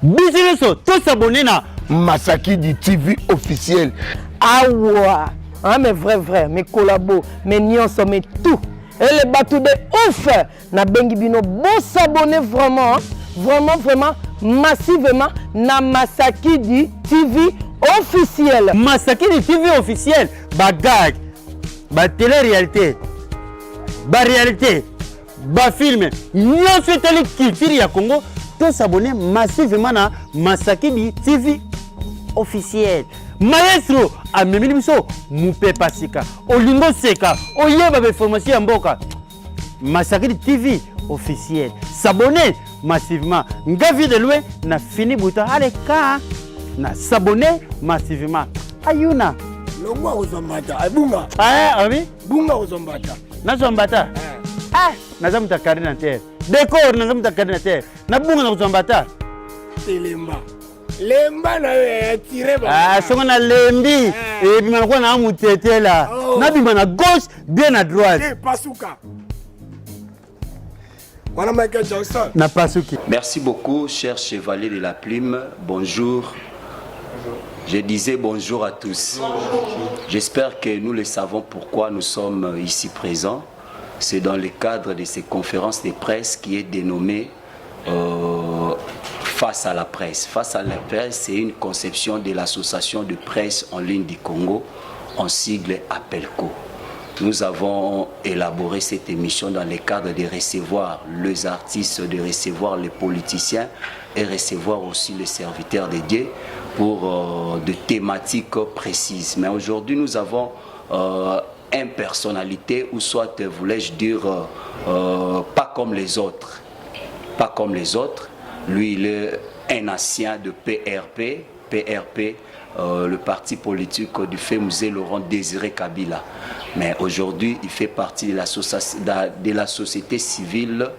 Business, tous s'abonner na Masaki du TV officiel. Ah ouais, ah, mais vrai, mes collabos, mes nyonso, mais tout. Et les bateaux de ouf. Na bengi bino, bon s'abonner vraiment, vraiment, massivement na Masaki du TV officiel. Masaki du TV officiel, bagag, ba télé-réalité, ba réalité, ba film, nyonso télé culture ya Congo. Tous s'abonner massivement na Masaki du TV officiel. Maestro amemili biso mupe pasika olingo seka oyeba be formation ya mboka. Masaki du TV officiel. S'abonner massivement. Ngavi de loin na fini buta aleka na s'abonner massivement. Ayuna Longwa ozombata abunga. Abi Bunga ozombata. Na zombata. Naza mutakari na terre. Décor naza mutakari na terre. Na bunga na zombata. Telemba. Lemba na tiré ba. Songo na lembi. Et bima kwa na mutete là. Na bima na gauche, bien à droite. Pasuka. Voilà Michael Jackson. Na pasuki. Merci beaucoup, cher chevalier de la plume. Bonjour. Je disais bonjour à tous. J'espère que nous le savons pourquoi nous sommes ici présents. C'est dans le cadre de ces conférences de presse qui est dénommée Face à la presse. Face à la presse, c'est une conception de l'association de presse en ligne du Congo, en sigle APELCO. Nous avons élaboré cette émission dans le cadre de recevoir les artistes, de recevoir les politiciens et recevoir aussi les serviteurs de Dieu pour des thématiques précises. Mais aujourd'hui, nous avons une personnalité, ou soit, voulais-je dire, pas comme les autres. Pas comme les autres. Lui, il est un ancien de PRP. PRP, le parti politique du Fémusé Laurent Désiré Kabila. Mais aujourd'hui, il fait partie de la société civile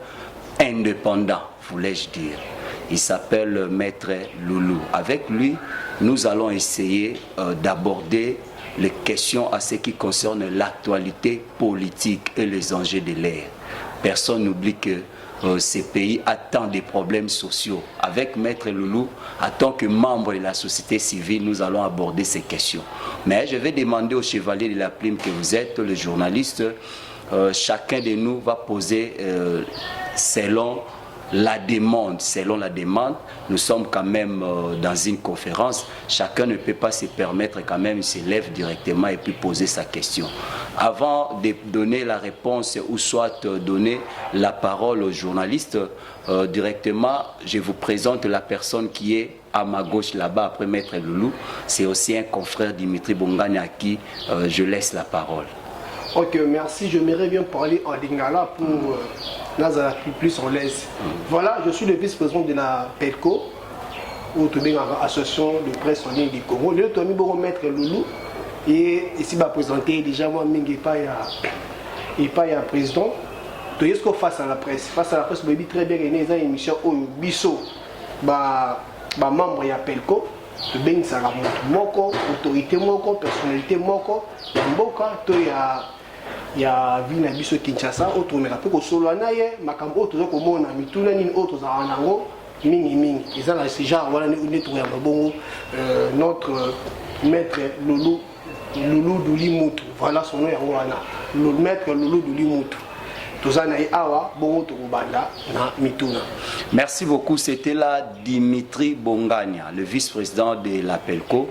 indépendante, voulais-je dire. Il s'appelle Maître Loulou. Avec lui, nous allons essayer d'aborder les questions à ce qui concerne l'actualité politique et les enjeux de l'ère. Personne n'oublie que ces pays attendent des problèmes sociaux. Avec Maître Loulou, en tant que membre de la société civile, nous allons aborder ces questions. Mais je vais demander au chevalier de la plume que vous êtes, le journaliste, chacun de nous va poser selon la demande. Selon la demande, nous sommes quand même dans une conférence. Chacun ne peut pas se permettre quand même, il se lève directement et puis poser sa question. Avant de donner la réponse ou soit donner la parole au journaliste, directement, je vous présente la personne qui est à ma gauche là-bas après Maître Loulou. C'est aussi un confrère Dimitri Bongani à qui je laisse la parole. Ok, merci. J'aimerais bien parler en lingala pour Nazara plus en l'aise. Voilà, je suis le vice-président de la PELCO, ou association de presse en ligne du Congo. Le Tommy Boro Maître Loulou, et ici va présenter déjà moi Mingi pas ya président. Tu est-ce qu'on face à la presse? Face à la presse, vous dit très bien qu'il y a une émission où Bisso, membre ya PELCO. Tu bien ça la moko, autorité moko, personnalité moko, mboka to ya vina biso Kinshasa auto mera pe ko solo naye makambo auto ko mona mituna nini auto za anango mingi ils ont la genre voilà ne to ya bongo notre maître Loulou Douli Moutou, voilà son nom ya wana le maître Loulou Douli Moutou. Merci beaucoup. C'était là Dimitri Bongania, le vice-président de l'APELCO.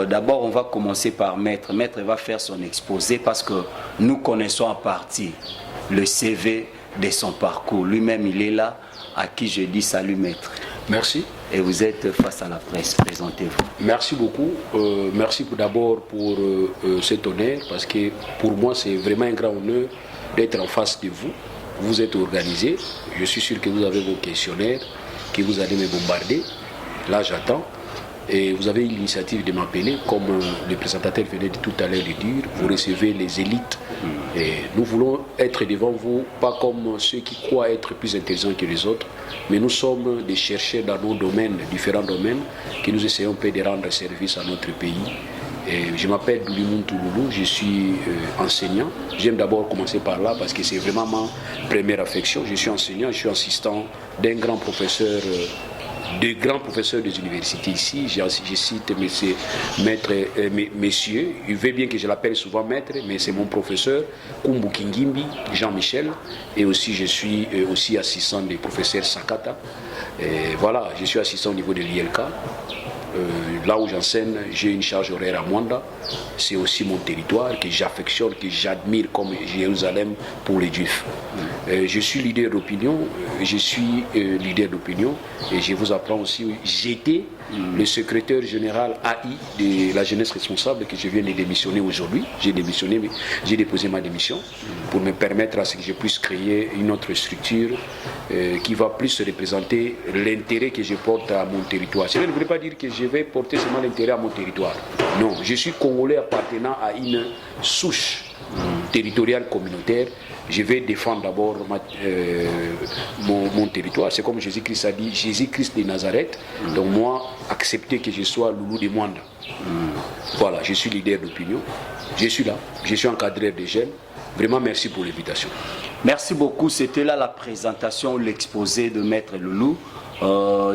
D'abord, on va commencer par Maître. Maître va faire son exposé parce que nous connaissons en partie le CV de son parcours. Lui-même, il est là, à qui je dis salut Maître. Merci. Et vous êtes face à la presse. Présentez-vous. Merci beaucoup. Merci d'abord pour cet honneur parce que pour moi, c'est vraiment un grand honneur d'être en face de vous. Vous êtes organisé. Je suis sûr que vous avez vos questionnaires, que vous allez me bombarder. Là, j'attends. Et vous avez eu l'initiative de m'appeler, comme le présentateur venait de tout à l'heure de dire, vous recevez les élites. Et nous voulons être devant vous, pas comme ceux qui croient être plus intelligents que les autres, mais nous sommes des chercheurs dans nos domaines, différents domaines, que nous essayons de rendre service à notre pays. Et je m'appelle Doulimuntu Loulou, je suis enseignant. J'aime d'abord commencer par là parce que c'est vraiment ma première affection. Je suis enseignant, je suis assistant d'un grand professeur, de grands professeurs des universités ici. Je cite messieurs, il veut bien que je l'appelle souvent maître, mais c'est mon professeur, Kumbu Kingimbi, Jean-Michel, et aussi je suis aussi assistant du professeur Sakata. Et voilà, je suis assistant au niveau de l'ILK. Là où j'enseigne, j'ai une charge horaire à Mwanda. C'est aussi mon territoire que j'affectionne, que j'admire comme Jérusalem pour les Juifs. Je suis leader d'opinion, et je vous apprends aussi, j'étais le secrétaire général AI de la jeunesse responsable que je viens de démissionner aujourd'hui. J'ai démissionné, mais j'ai déposé ma démission pour me permettre à ce que je puisse créer une autre structure qui va plus représenter l'intérêt que je porte à mon territoire. Cela ne veut pas dire que je vais porter seulement l'intérêt à mon territoire. Non, je suis Congolais appartenant à une souche territoriale communautaire. Je vais défendre d'abord mon territoire. C'est comme Jésus-Christ a dit, Jésus-Christ de Nazareth. Donc moi, accepter que je sois Loulou de Mwanda. Voilà, je suis leader d'opinion. Je suis là, je suis encadreur des jeunes. Vraiment, merci pour l'invitation. Merci beaucoup. C'était là la présentation, l'exposé de Maître Loulou.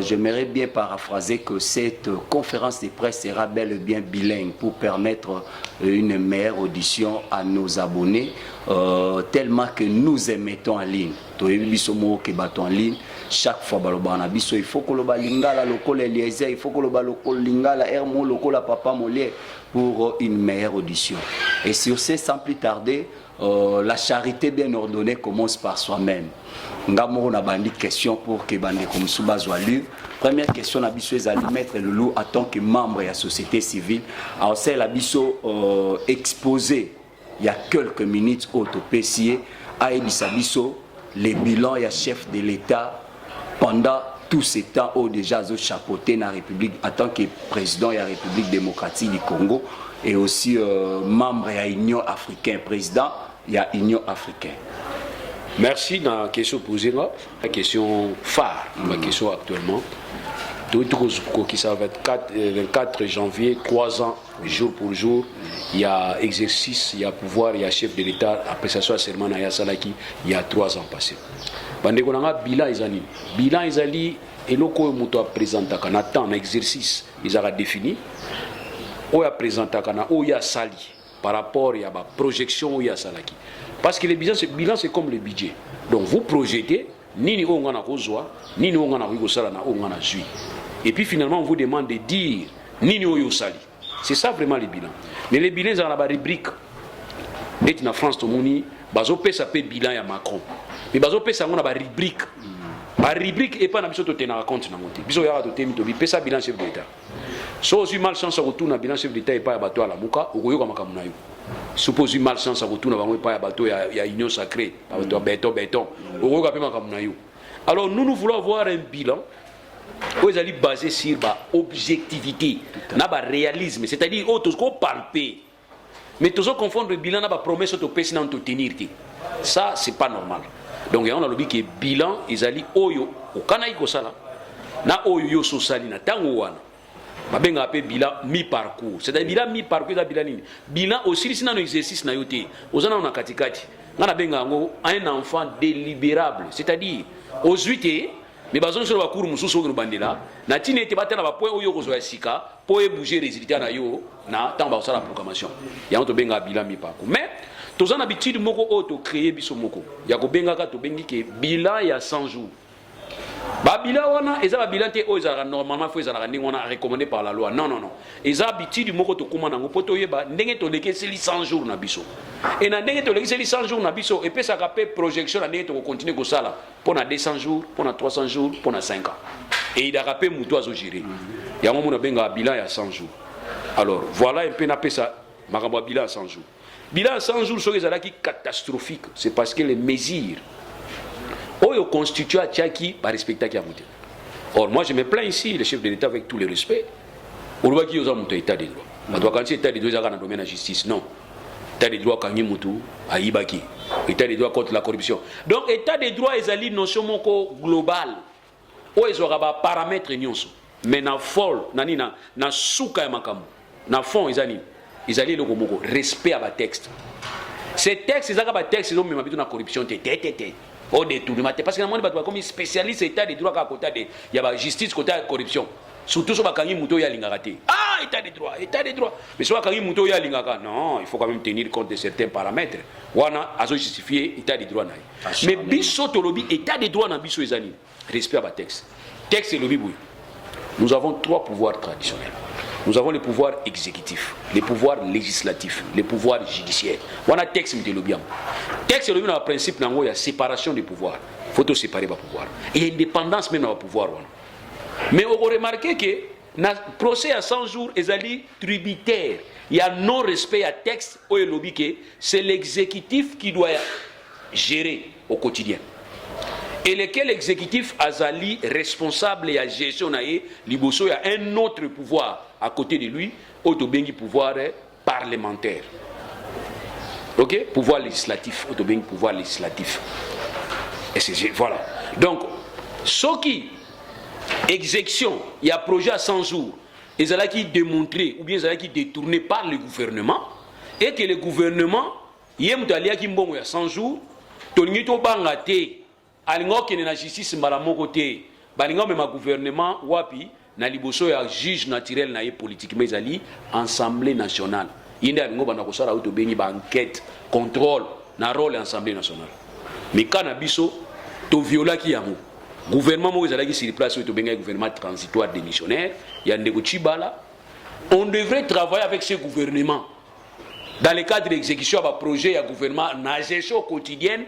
J'aimerais bien paraphraser que cette conférence de presse sera bel et bien bilingue pour permettre une meilleure audition à nos abonnés, tellement que nous émettons en ligne. En ligne. Chaque fois, il faut que le lingala local Eliezer, il faut que le lingala Hermo local Papa Molière pour une meilleure audition. Et sur ce, sans plus tarder, la charité bien ordonnée commence par soi-même. Nous avons une question pour que Bande comme Soubazoa livre. Première question, la biso est Maître Loulou en tant que membre de la société civile. Alors, c'est la biso exposé il y a quelques minutes au PCA à Ebisabiso, les bilans et chef de l'État pendant tout ce temps où déjà chapeauté dans la République en tant que président de la République démocratique du Congo et aussi membre de l'Union africaine, président de l'Union africaine. Merci dans la question posée, la question phare, la question actuellement. Qui ça 24 janvier, 3 ans, jour pour jour, il y a exercice, il y a pouvoir, il y a chef de l'État, après ça soit seulement Naya Salaki, il y a 3 ans passés. Bandekonanga bilan izali. Bilan izali et loko moto a présenté kana temps en exercice, ils ont défini. O ya présenté kana o ya sali par rapport à la projection o ya salaki. Parce que le bilan c'est comme le budget. Donc vous projetez nini o ngana kozwa, nini o ngana kosala na o ngana zui. Et puis finalement on vous demande de dire nini o yo sali. C'est ça vraiment le bilan. Mais les bilans dans la rubrique et en France tout moni bazo pesa pe bilan ya Macron. Mais bazo pesa ngona ba rubrique. Ba rubrique et pas na biso to tenir compte na monter. Biso ya to temi to bi pesa bilan chef d'État. So aussi malchance à retourner na bilan chef d'État et pas ya bato à la muka okoyoka makambo na yo. Suppose malchance à retourner bango pas ya bato ya union sacrée, bato béton. Okoyoka pe makambo na yo. Alors nous voulons avoir un bilan où ils allaient basé sur la objectivité, na ba réalisme, c'est-à-dire autres qu'on palper. Mais tous confondre le bilan na ba promesse au pèse na to tenir. Ça c'est pas normal. Donc on a le dit que bilan ils allaient oyo au kanaï ko sala. Na oyo so sali na tango wana. Ba benga appelé bilan mi-parcours. C'est-à-dire bilan mi-parcours da bilan nini. Bilan aussi si na no exercice na yote. Ozana on a katikati. Na benga ngo un enfant délibérable, c'est-à-dire aux 8 mais bazon sur la cour mususu no bandela na tine te batana ba point oyo kozo ya sika po e bouger résultat na yo na tant ba la proclamation ya to benga bilan mi parcours mais tozana habitude moko auto créer biso moko ya ko benga ka to bengi ke bilan ya 100 jours ba bilan wana eza ba bilan te o eza normalement faut eza na ndingo na recommandé par la loi non eza habitude moko to kuma nango poto yeba ndenge to lekeseli 100 jours na biso et na ndenge to lekeseli 100 jours na biso et pesa ka pe projection na ndenge to continuer ko sala pour 200 jours pour 300 jours pour 5 ans et il a rappelé muto azo gérer ya mo na benga bilan ya 100 jours alors voilà un peu na pesa makambo bilan ya 100 jours bilan ya 100 jours so ezala ki catastrophique c'est parce que les mesures Oyo constitue à Tchaki par respecter à Kiamoute. Or, moi je me plains ici, le chef de l'État, avec tout le respect, oloba ki oza moto état de droit bato bakanisi état de droit ezaka na domaine ya justice non état de droit akangi mutu ayibaki état de droit contre la corruption donc état de droit ezali notion moko global oyo ezwaka baparamètre nyonso mais na fol nani na suka ya makambo na fond eza nini ezali eloko moko respect ya batexte ces textes ezaka batexte ezomema biso na corruption te au détournement parce que na moni bato bakomi spécialiste état de droit kaka kota de ya bajustice kota ya corruption surtout so bakangi moto oyo alingaka te état de droit mais so bakangi moto oyo alingaka non il faut quand même tenir compte de certains paramètres wana azojustifier état de droit na ye mais biso tolobi état de droit na biso eza nini respect ya batexte texte elobi boye nous avons 3 pouvoirs traditionnels. Nous avons le pouvoir exécutif, le pouvoir législatif, le pouvoir judiciaire. Voilà le texte de l'obiam. Le texte de l'obiam a un principe, il y a séparation des pouvoirs. Il faut séparer les pouvoirs. Et indépendance même dans le pouvoir. Mais on a remarqué que dans le procès à 100 jours, il y a tributaire. Il y a non-respect à texte. C'est l'exécutif qui doit gérer au quotidien. Et lequel exécutif azali responsable et la gestion naie liboso il y a un autre pouvoir à côté de lui autobengi pouvoir parlementaire. OK, pouvoir législatif, autobengi pouvoir législatif. Et c'est voilà. Donc ce qui exécution, il y a projet à 100 jours, ils allaient qui démontrer ou bien ils allaient qui détourner par le gouvernement et que le gouvernement yem dalia qui mbongo il y a 100 jours, tolngi to bangate alingo kene na justice mbala moko te balingo mema gouvernement wapi na liboso ya juge naturel na ye politique mais ali assemblée nationale yinde alingo bana ko sala auto bengi ba enquête contrôle na rôle assemblée nationale mais kana biso to viola ki yango gouvernement mo ezalaki sur place auto bengi gouvernement transitoire démissionnaire ya ndeko Chibala on devrait travailler avec ce gouvernement dans le cadre d'exécution de projet ya gouvernement na gestion quotidienne.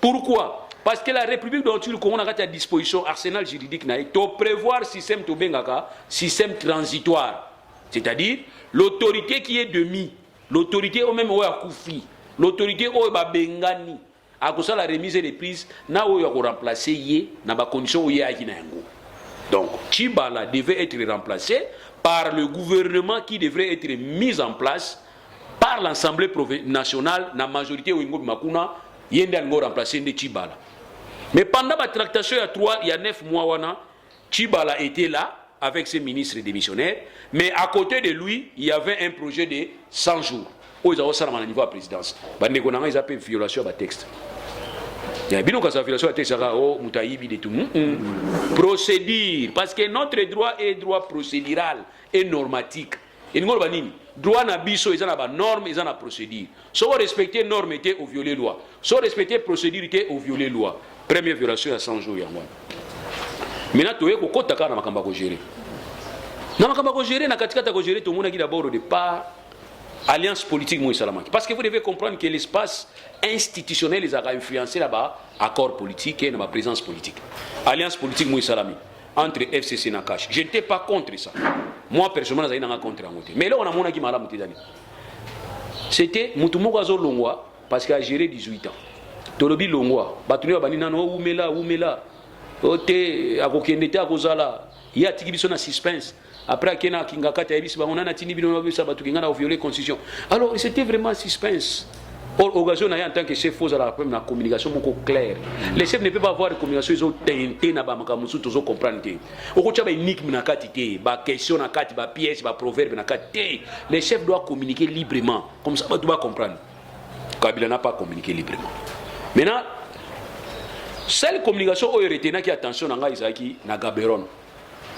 Pourquoi? Parce que la République dont tu le Congo a à disposition arsenal juridique to prévoir système to bengaka système transitoire, c'est-à-dire l'autorité qui est demi, l'autorité au même oya koufi, l'autorité oya ba bengani a kosa la remise des prises na oya ko remplacer yé na ba condition oya ki na yango. Donc Chibala devait être remplacé par le gouvernement qui devrait être mis en place par l'Assemblée nationale na majorité oingo makuna yende ngo remplacer de Chibala. Mais pendant la tractation, il y a 9 mois, Chibala était là avec ses ministres démissionnaires, mais à côté de lui, il y avait un projet de 100 jours. Ils ont ça à niveau de la présidence. Ils appellent violation de texte. Il y a bien une violation de texte, procédure, parce que notre droit est droit procédural et normatique. Et nous avons dit, droit na biso, ils ont des normes, ils ont des procédures. Si vous respectez les normes, vous violez la loi. Si vous respectez les procédures, vous violez la loi. Première violation à 100 jours. Maintenant, tu es au Dakar na makamba ko gérer. Na makamba ko gérer na katika ko gérer tout le monde qui d'abord au départ alliance politique moi salamaki. Parce que vous devez comprendre que l'espace institutionnel les a influencé là-bas accord politique et ma présence politique. Alliance politique moi salami entre FCC na Cash. Je n'étais pas contre ça. Moi personnellement j'ai pas contre en. Mais là on a mon qui malamu tezani. C'était mutumoko azolongwa parce qu'il a géré 18 ans. Tolobi longwa batuni bani nano umela ote akokende te akozala ya tiki biso na suspense après akena kingakata yebisi bango na tini bino babisa batu kinga na violer constitution. Alors c'était vraiment suspense. Or occasion en tant que chef faut la première communication beaucoup claire. Les chefs ne peuvent pas avoir de communication ils ont tenté na ba makamusu tozo comprendre te. Okocha ba énigme na kati te, ba question na kati, ba pièce, ba proverbe na kati. Les chefs doivent communiquer librement. Comme ça tu vas comprendre. Kabila n'a pas communiqué librement. Maintenant, cette communication où il retient qui attention à Isaki na Gaberon.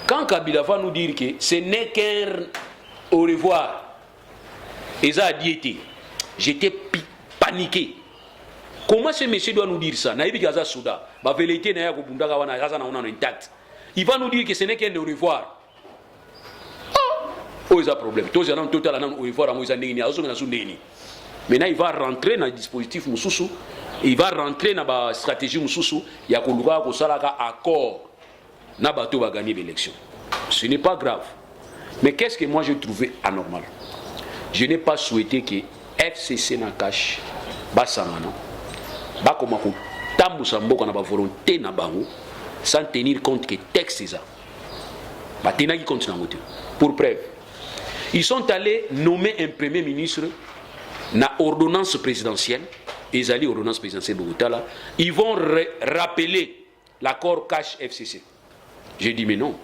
Quand Kabila va nous dire que ce n'est qu'un au revoir, et ça a diété, j'étais paniqué. Comment ce monsieur doit nous dire ça? Naïbi Gaza Souda, ba vérité na ya ko bunda ka wana Gaza na on intact. Il va nous dire que ce n'est qu'un au revoir. Oh, il y a problème. Tous les gens total au revoir à Moïse Ndeni, azo na Ndeni. Maintenant il va rentrer dans le dispositif Mususu. Il va rentrer dans la stratégie Moussoussou, il y a un accord, na bateau va gagner l'élection. Ce n'est pas grave. Mais qu'est-ce que moi j'ai trouvé anormal? Je n'ai pas souhaité que FCC na cash, Basangana, Bakomako, Tambousambo, na ba volonté na bango, sans tenir compte que texte est ça. Batena qui compte na moto. Pour preuve, Ils sont allés nommer un premier ministre na ordonnance présidentielle. Ils allaient ordonnance présidentielle Bogota là. Ils vont rappeler l'accord cash FCC. J'ai dit mais non,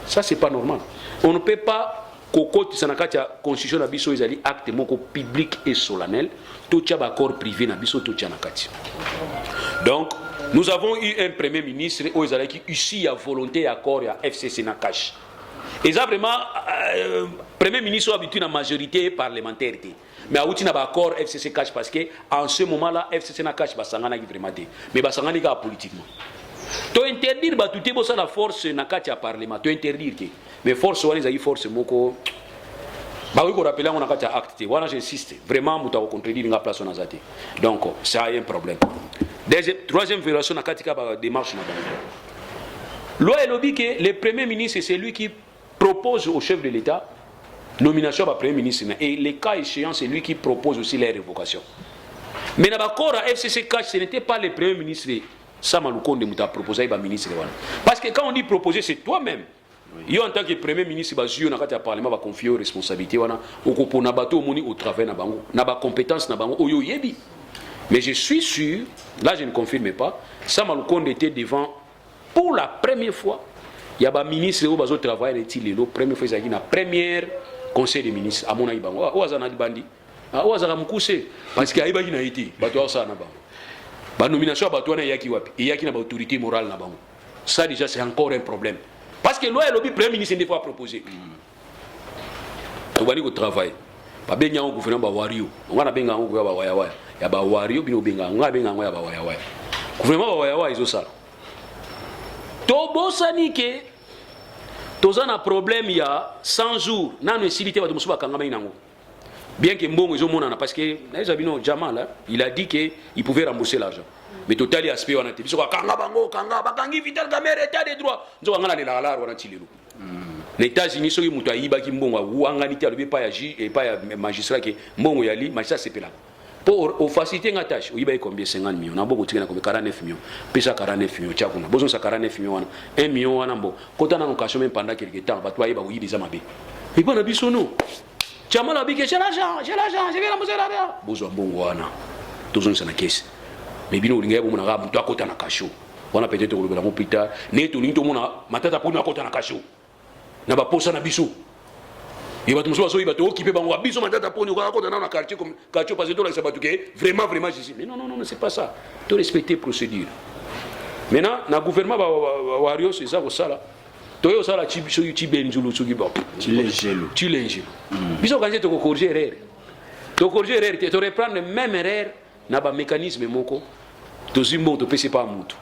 ça c'est pas normal. On ne peut pas cocotte sanakatia constitution na biso ils acte moko public et solennel. Tout tcha accord privé na biso tout tcha nakati. Donc nous avons eu un premier ministre où ils allaient qui ici à volonté accord à FCC na cash. Et ça vraiment premier ministre habitué na majorité parlementaire. Mais à outil na accord FCC cash parce que en ce moment là FCC na cash basangana qui vraiment mais basangana ka politiquement. Tu interdire bah tout est beau ça la force na katia parlement tu interdire que mais force wana ils force moko bah oui qu'on rappelle on a katia acte wana j'insiste vraiment muta ko contredire nga place on azate donc ça a un problème. Troisième violation na katika ba démarche na ba loi et lobby que le premier ministre c'est lui qui propose au chef de l'État nomination par premier ministre et les cas échéants c'est lui qui propose aussi les révocations. Mais dans l'accord à FCC cash ce n'était pas le premier ministre ça m'a proposé le ministre. Parce que quand on dit proposer, c'est toi-même. Oui. En tant que premier ministre, il y a un parlement qui confie aux responsabilités au travail, aux compétences. Mais je suis sûr, là je ne confirme pas, ça m'a était devant, pour la première fois, il y a un ministre qui a travaillé la première fois, il y a un premier conseil des ministres. À mon avis, parce qu'il y a un été, la nomination à yaki wapi et yaki na autorité morale na bango. Ça déjà c'est encore un problème. Parce que loi et lobby premier ministre ne fois proposer. To bani ko travail. Ba benga au gouvernement ba wario. On va benga au ba waya waya. Ya ba wario bino benga nga benga ya ba waya waya. Gouvernement ba waya waya izo sala. To bosani ke toza na problème ya 100 jours na no silité ba musuba kanga mai nango. Bien que Mbongo Zomona, parce que Jamal, il a dit qu'il pouvait rembourser l'argent. Mais total, il y a aspect, on a dit, Kangi, Vital Gamer, état des droits. Nous avons la lala, on a tiré. Les États-Unis sont les Iba Kimbonga, ou Anganité, le pas agi et pas magistrat qui Mbongo Yali, magistrat c'est là. Pour faciliter la tâche, il y a combien 50 millions, on a beaucoup de 49 millions, puis ça 49 millions, tu as besoin de 49 millions, 1 million, on a beau. Quand on a un cachot même pendant quelques temps, on va y des amabés. Mais pas d'habitude, non. J'ai l'argent, je vais rembourser l'argent. Besoin bon wana. Tous on s'en caisse. Mais bino linga bo mona muto akota na kasho. Wana peut-être ko lobela mo plus tard. Ne to linto mona matata po na akota na kasho. Na ba posa na biso. Et ba tumso so iba to occupé bango biso matata po ni ko akota na quartier comme quartier parce que to la sabatu ke vraiment je dis mais non c'est pas ça. To respecter procédure. Maintenant na gouvernement ba wario c'est ça ko sala. Toyo sala chi benjulu tsugi ba chi lengelo biso quand to corriger erreur to reprendre même erreur na ba mécanisme moko to zimbo to pese pas mutu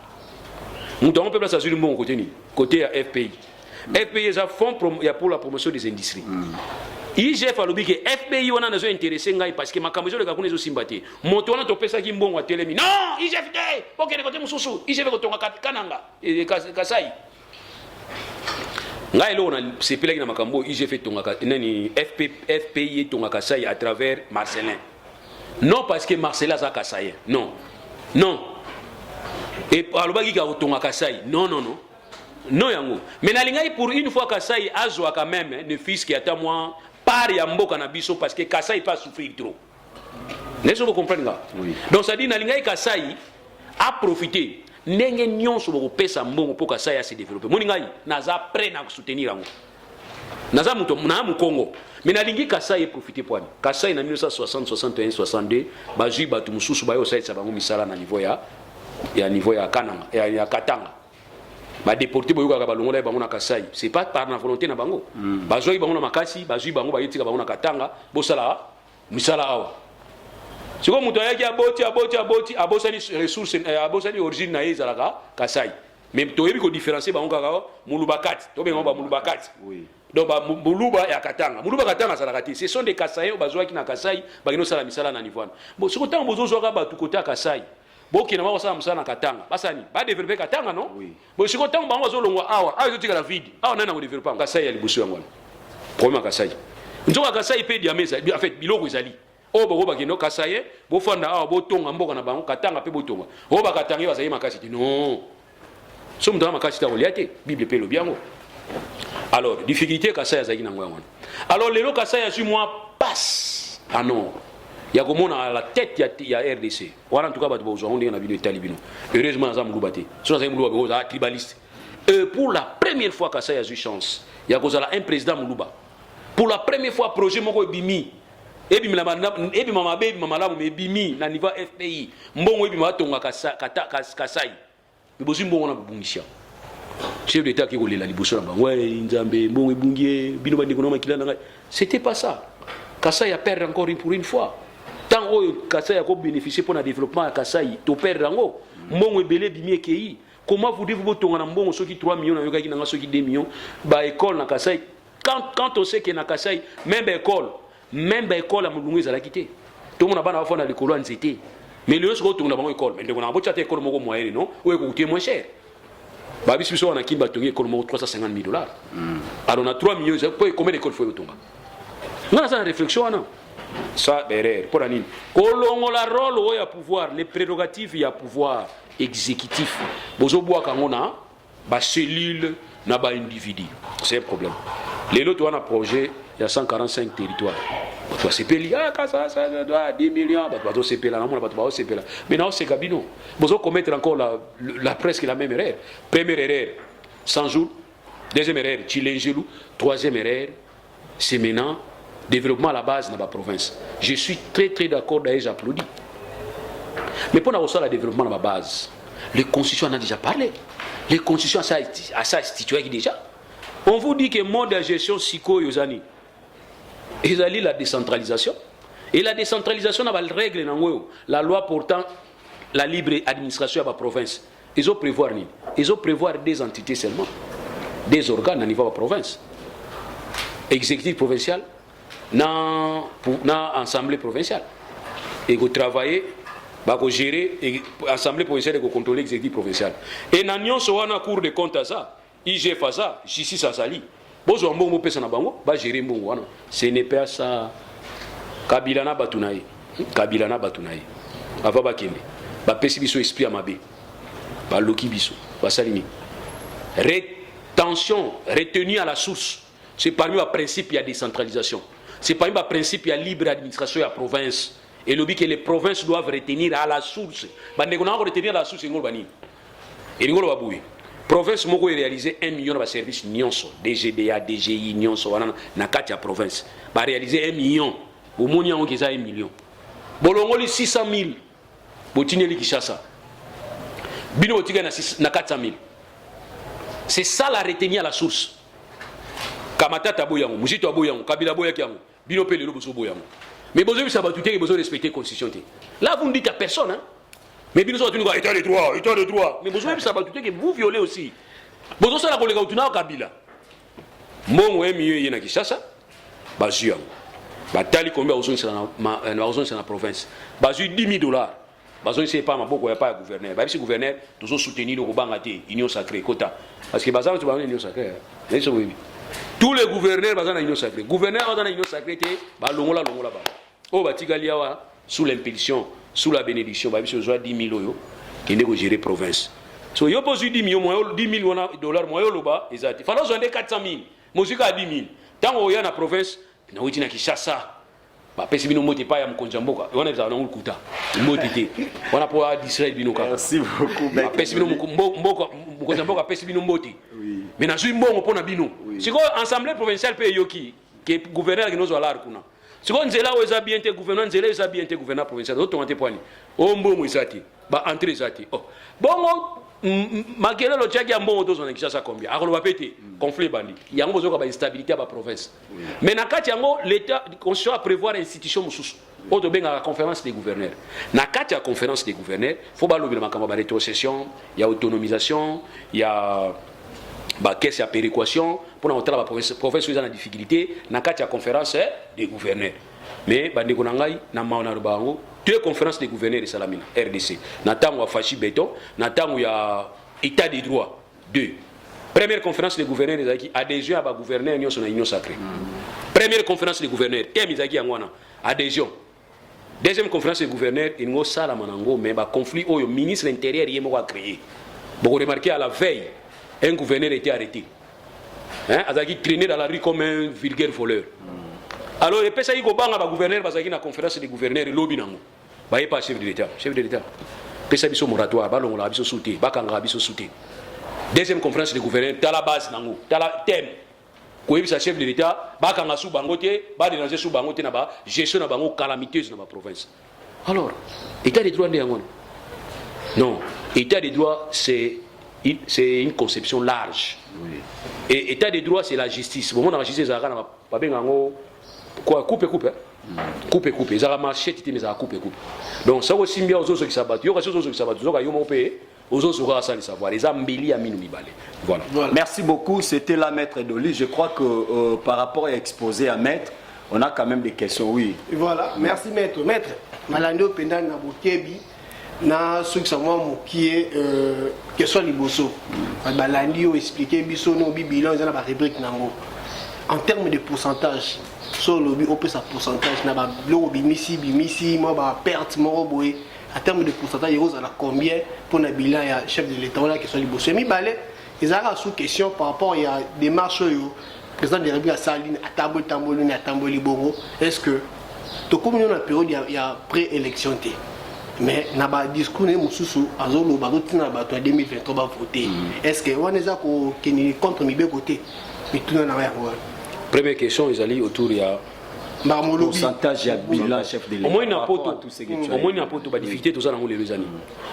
on peut placer sur mon côté à FPI est à fond pour la promotion des industries. IGF a lobby que FPI on a besoin intéressé ngai parce que makambo le kakune zo simbate moto wana to pesa ki mbongo atelemi non IGF te poke ne côté mususu IGF ko tonga kananga kasai ngai lo na sepelaki na makambo IGF tonga nani FPI tonga kasai à travers Marcelin non parce que Marcelin za kasai non et alobaki ka tonga kasai non yango mais na lingai pour une fois kasai azwa quand même ne fils qui attend moi par ya mboka na biso parce que kasai pas souffrir trop n'est-ce vous comprenez là oui. Donc ça dit na lingai kasai a profiter ndenge nyonso bo pesa mbongo pour kasai a se développer moni ngai naza prêt na soutenir yango naza muto na mu Congo mais na lingi kasai profiter poani kasai na 1960 61 62 bazui batu mususu bayo sai sa bango misala na niveau ya Kananga ya Katanga ba déporté boyo ka balongola bango na Kasai c'est pas par la volonté na bango bazoi bango na makasi bazui bango ba yetika bango na Katanga bosala misala awa siko muto yaki abosani ressources abosani origine na ezalaka Kasai mais to yebi ko différencier bango kaka mulubakati to bengo ba mulubakati oui donc ba muluba ya Katanga salakati ce sont des Kasai bazoi ki na Kasai bagino sala misala na niveau bon siko tango bozo ka ba tukota Kasai boki na wasa msana Katanga basani ba développer Katanga non oui bo siko tango bango zolongwa awa ayo tika la vide awa nana ko développer Kasai ya libusu yango problème Kasai nzoka Kasai pe dia mesa en fait biloko ezali o bo ba kino Kasai bo fanda awa bo tonga mboka na bango Katanga pe bo tonga o ba Katanga ba sai makasi non so mutama makasi ta oliate bible pe lo biango Alors, difficulté Kasai Azaki Nangouan. Alors, les lots Kasai Azu, moi, passe à nord. Il y a comme on a la tête, il y a RDC. En tout cas, on est en ville de Talibino. Heureusement, nous avons battu. Nous avons un tribaliste. Pour la première fois Kasai Azu chance, il y a un président Moulouba. Pour la première fois, projet Moko Bimi. Et puis, maman, bimi, na niveau FPI. Mbongo, et puis, maman, Kasai. Mais bon, on a bon mission. Chef d'État qui roulait la liboso là-bas. Ouais, Nzambe, bon et bungier, bino bandi kono makila nanga. C'était pas ça. Kasai a perdu encore pour une fois. Tant que Kasai a bénéficié pour le développement à Kasai, tu perds encore. Mbongo et belé bimi kei. Comment vous dites-vous que na mbongo ceux qui 3 millions, na yoka qui nanga ceux qui 2 millions, ba école na Kasai. Quand on sait que na Kasai, même école à Mulungu za la quitter. Tout le monde a pas na l'école en c'était. Mais le reste retourne dans l'école. Mais on a beau école moko moyen non, ou écouter moins cher. Babi Suso on a qui batonné école moko 350 000 $. Alors on a 3 millions, combien d'écoles faut autonga? On a ça la réflexion non. Ça derrière pour anine. Kolongo la rôle où il y a pouvoir, les prérogatives il y a pouvoir exécutif. Bozo bois quand on a ba cellule na ba individu. C'est un problème. Les autres on a projet, il y a 145 territoires. Tu vas CPL, ça 10 millions, tu vas CPL, là, tu vas CPL. Mais non, c'est Gabino. Vous allez commettre encore la presque la même erreur. Première erreur, 100 jours. Deuxième erreur, Chilengelou. Troisième erreur, c'est maintenant développement à la base dans la province. Je suis très très d'accord, d'ailleurs j'applaudis. Mais pour avoir le développement à la base, les constitutions en ont déjà parlé. Les constitutions à ça institué déjà. On vous dit que le mode de gestion psycho yozani. Ils allaient la décentralisation. Et la décentralisation n'a pas de règle. La loi portant la libre administration à la province. Ils ont prévoir des entités seulement. Des organes à niveau de la province. Exécutif provincial, dans l'Assemblée provinciale. Et vous travaillez, vous gérez l'Assemblée provinciale et vous contrôlez l'exécutif provincial. Et dans l'Union, on a un cours de compte à ça. IG fait ça, Jissi ça sali. Bozo un bon pesa na bango, ba gérer bon wana. Ce n'est pas ça. Kabila na batunaye. Ava ba kende. Ba pesi biso esprit amabe. Ba loki biso, ba salini. Rétention, retenue à la source. C'est parmi les principes il y a décentralisation. C'est parmi les principes il y a libre administration à la province. Et le but que les provinces doivent retenir à la source. Ba ne kona retenir à la source ngol bani. Et ngol ba boué. Province moko réalisé 1 million de services nyonso DGDA DGI nyonso wana na kati ya province ba réaliser 1 million au moni on kiza 1 million bolongoli 600 000 botineli Kishasa bino botika na 400 000 c'est ça la retenir à la source kamatata boyango mujito boyango kabila boyaki yango bino pe lelo boso boyango mais bozo bisa batuté que bozo respecter constitution là vous ne dites à personne hein. Mais bien sûr, tu nous dis état de droit. Mais vous avez ça que vous violez aussi. Vous avez ça la collègue au Kabila. Mon mieux y en a qui ça. Bazuang. Batali combien aux dans la province. Bazu $10 000. Bazu c'est pas ma beaucoup y a pas gouverneur. Bah si gouverneur toujours soutenir le Robangate union sacrée quota. Parce que bazar tu vas union sacrée. Tous les gouverneurs bazar union sacrée. Gouverneur bazar union sacrée ba longola ba. Oh batigaliawa sous l'impulsion. Sous la bénédiction, il y a 10 000 euros qui est géré province. So, il y a 10 000 $, il faut 400 000. Musique à 10 000. Tant qu'il y a dans la province, il y a Kishasa. Merci beaucoup. Mais dans une bonne bino. Si l'Assemblée provinciale peut yoki, que le gouverneur qui nous a l'air. Si on est là où ils ont bien été gouvernants, ils ont bien été gouvernants provinciaux. D'autres ont été poignés. Oh, bon, ils ont été. Bah, entrée, ils ont été. Bon, malgré le tchèque, il y a un bon auto, on a ça combien. Alors, on va péter. Conflit bandit. Il y a un besoin d'instabilité à la province. Mais dans le cas où l'État conscient à prévoir l'institution, il y a la conférence des gouverneurs. Dans le cas de la conférence des gouverneurs, il faut parler de la rétrocession, il y a autonomisation, il y a caisse à péréquation. Pour la province où la difficulté, dans le cas de la conférence des gouverneurs. Mais il y a deux conférences des gouverneurs de Salamina, RDC. Dans le temps où il y a Fachi Béton, dans le temps où il y a État des droits. Deux. Première conférence des gouverneurs, il y a adhésion à la gouverneur de l'Union sacrée. Première conférence des gouverneurs, il y a adhésion. Deuxième conférence des gouverneurs, il y a Salamanango, mais il conflit où le ministre de l'Intérieur a créé. Vous remarquez à la veille, un gouverneur était arrêté. Azaki traîné dans la rue comme un vulgaire voleur. Alors, il peut s'agir qu'au banga, le gouverneur, parce qu'il y a une conférence des gouverneurs, il lobby nango. Bah, il pas chef de l'État. Chef de l'État. Peut s'agir sur moratoire, bah, on l'a bis au sauté, bah, quand on l'a bis au sauté. Deuxième conférence des gouverneurs, t'as la base nango, t'as la thème. Quand il chef de l'État, bah, quand on a sous bangote, bah, déranger sous bangote, n'a pas gestion n'a pas calamiteuse dans ma province. Alors, État des droits de non, État des droits, c'est une conception large. Oui. Et État des droits, c'est la justice. Bon, on a la justice, pas bien quoi, coupe. Coupe. Ils ont marché, mais ils ont coupé. Donc, ça aussi bien aux autres qui s'abattent. Il y a des choses qui s'abattent. Ils ont payé. Aux autres, ils savoir. Les embellis à minuit. Voilà. Merci beaucoup. C'était la maître Edoli. Je crois que par rapport à exposé à maître, on a quand même des questions. Oui. Voilà. Merci maître. Maître, Malando Pendan Nabokebi. Na ceux qui sont qui est que soit les bosso balandi ou expliquer biso no bilan ils ont la rubrique nango en termes de pourcentage sur le bi opé sa pourcentage na ba lo bimisi moi ba perte mo boy en termes de pourcentage ils ont combien pour na bilan ya chef de l'état là que soit les bosso mi balé ils ont sous question par rapport il y a des marches yo président de la République à Saline à Tamboli Bongo est-ce que to comme on a période il y a pré-élection té mais na ba discours ne mususu azolo ba rotina ba to 2023 ba voter est-ce que on est à contre mi be côté mais tout na ya première question ils allaient autour il y a pourcentage ya bilan chef de l'État au moins na poto ba difficulté tout ça dans les années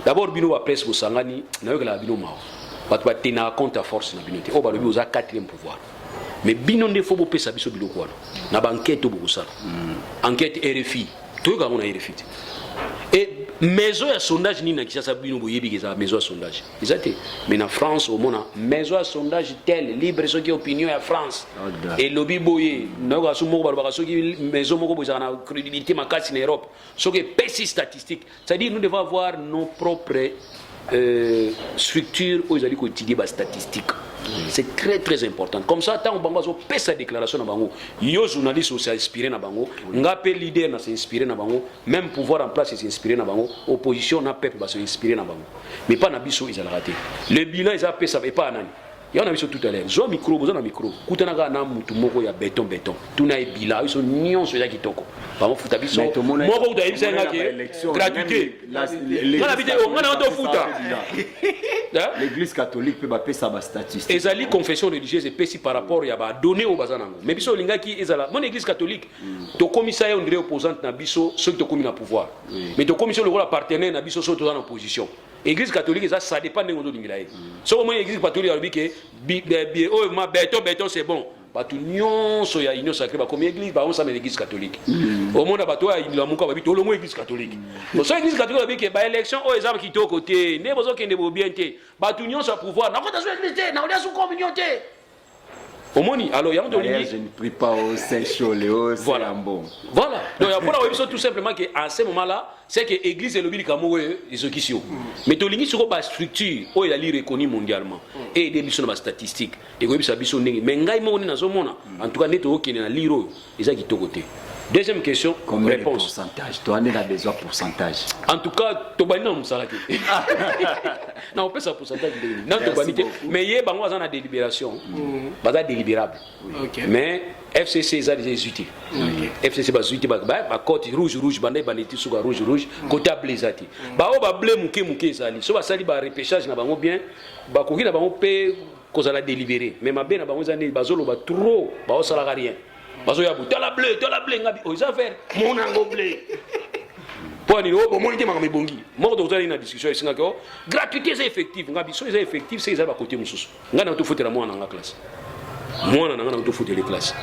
d'abord bino ba presse bo sangani na yo la bino ma ba to tena compte à force na bino te o ba lobi oza 4e pouvoir mais bino ne faut pas pesa biso bilo kwa na ba enquête bo ça enquête RFI to ga mona RFI et maison de sondage ni na Kinshasa bino boyebi que maison de sondage exacté mais en France au monde maison de sondage tel libre ce qui opinion à France et lobby boye na ga sumo ba ba qui maison moko bo na crédibilité makasi en Europe ce qui pèse statistique c'est-à-dire nous devons avoir nos propres structures où ils allaient quotidiennes bas statistiques. C'est très très important. Comme ça, tant que vous avez sa déclaration na bango, yo journaliste s'est inspiré na bango, ngapé leader na s'est inspiré na bango, même pouvoir en place s'est inspiré na bango, opposition na peuple s'est inspiré na bango. Mais pas na biso ils ont raté. Le bilan ils a fait ça pas nani. Il y en a vu tout à l'heure. Zo micro, vous avez un micro. Koutanaga na mutu moko ya béton. Tout na bilan, ils sont nions sur ya kitoko. Ba mo futa biso. Moko uta ibisa ngaki gratuité. On habite on a auto futa. L'église catholique peut ba pesa ba statistique. Ezali confession religieuse et pesi par rapport ya ba donner au bazanango. Mais biso lingaki ezala mon église catholique. To commissaire on dirait opposante na biso ceux qui to commis na pouvoir. Mais to commission le rôle partenaire na biso ceux qui sont en opposition. Église catholique ça dépend de ngozo lingila. So mo église catholique a dit que oh ma béton c'est bon. Ba tout nion so ya union sacrée ba comme église ba on ça mais l'église catholique. Au monde ba toi il a mon ba bito le mo église catholique. Donc so église catholique a dit que ba élection au exemple qui to côté ne bozo ke ne bo bien té. Ba tout nion so pouvoir na ko ta so église té na on sous communion té. Au moni alors ya on dit je ne prie pas au Saint Chaud Léo c'est un bon. Voilà. Donc pour la webso tout simplement que à ce moment-là c'est que l'église est le bilan comme ils qui sont. Mais to lingi sur ba structure où il a li reconnu mondialement et des biso na statistiques et ko bisa biso ndenge mais ngai mo na zo mona en tout cas neto okene na liro eza ki to côté. Deuxième question, combien réponse. De pourcentage? Toi, on a besoin de pourcentage. En tout cas, tu vas pas nous s'arrêter. Non, on peut ça pourcentage. Non, tu vas pas. Mais hier, on a une délibération. C'est délibérable. Mais FCC, ça des outils. FCC, c'est outils. Côté rouge, bandé, banditi, souga rouge, côté blésati. Bah, on va blé mouké, ça. Si on va salir, repêchage, na bango bien. Bah, coquille, na bango paie, qu'on a délibéré. Mais ma bien, na bango zané, bazolo, bah trop, bah on s'en rien. Parce que tu as la blé, ngabi, aux affaires, mon ango blé. Pour nous, bon, on est bongi. Moi, dans une discussion, ici, gratuité, c'est effectif. Ngabi, c'est effectif, c'est ça, à côté, monsieur. Nga na tout foutre la moi dans la classe. Moi, na tout foutre les classes.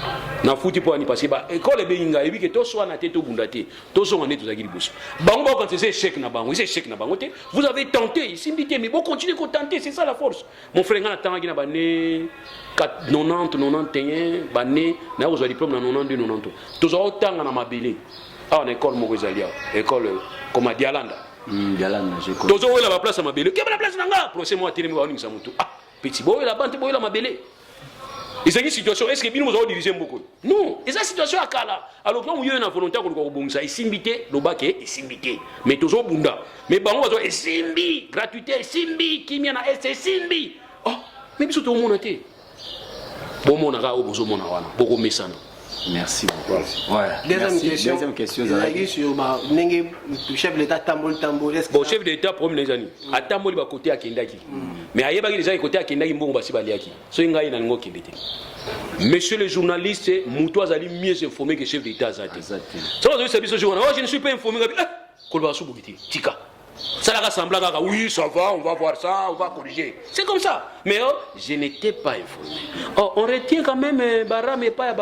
Na foutre pour aller passer, bah, école benga, et puis que tout soit na tête au bundate, tout soit en état de guilibus. Bango, quand c'est échec na bango, c'est échec na bango, vous avez tenté, ici, mais vous continuez à tenter, c'est ça la force. Mon frère, n'a tant qu'il n'a pas né. 90, 91, bané, na aux diplôme na 92, 92. Tous autant na mabélé. Ah, en école Mogozalia, école comme à Dialanda. Dialanda, j'ai connu. Tous autant la place à mabélé. Quelle la place nanga? Procès moi télé moi on samuto. Ah, petit boy la bande boy la mabélé. Et c'est une situation, est-ce que bien nous avons dirigé beaucoup? Non, et cette situation à Kala. Alors quand vous avez une volonté qu'on vous bonsa, et simbité, le bac est simbité. Mais toujours bunda. Mais bon, on va dire simbi, gratuité, simbi, qui m'y en a, c'est simbi. Oh, mais bien tout le monde était. Bon mon aga obozo mon awana boko mesana. Merci beaucoup. Voilà. Deuxième question. Sur le chef de l'État tambol. Bon chef de l'État premier les années. A tamboli ba côté akendaki. Mais ayeba ki déjà côté akendaki mbongo basi baliaki. So ngai na ngo kendete. Monsieur le journaliste, Moutou Azali mieux informé que chef d'État Azati. Ça va se dire je ne suis pas informé. Tika. Ça la rassemble oui, ça va, on va voir ça, on va corriger. C'est comme ça. Mais oh, je n'étais pas informé. Oh, on retient quand même Bara mais pas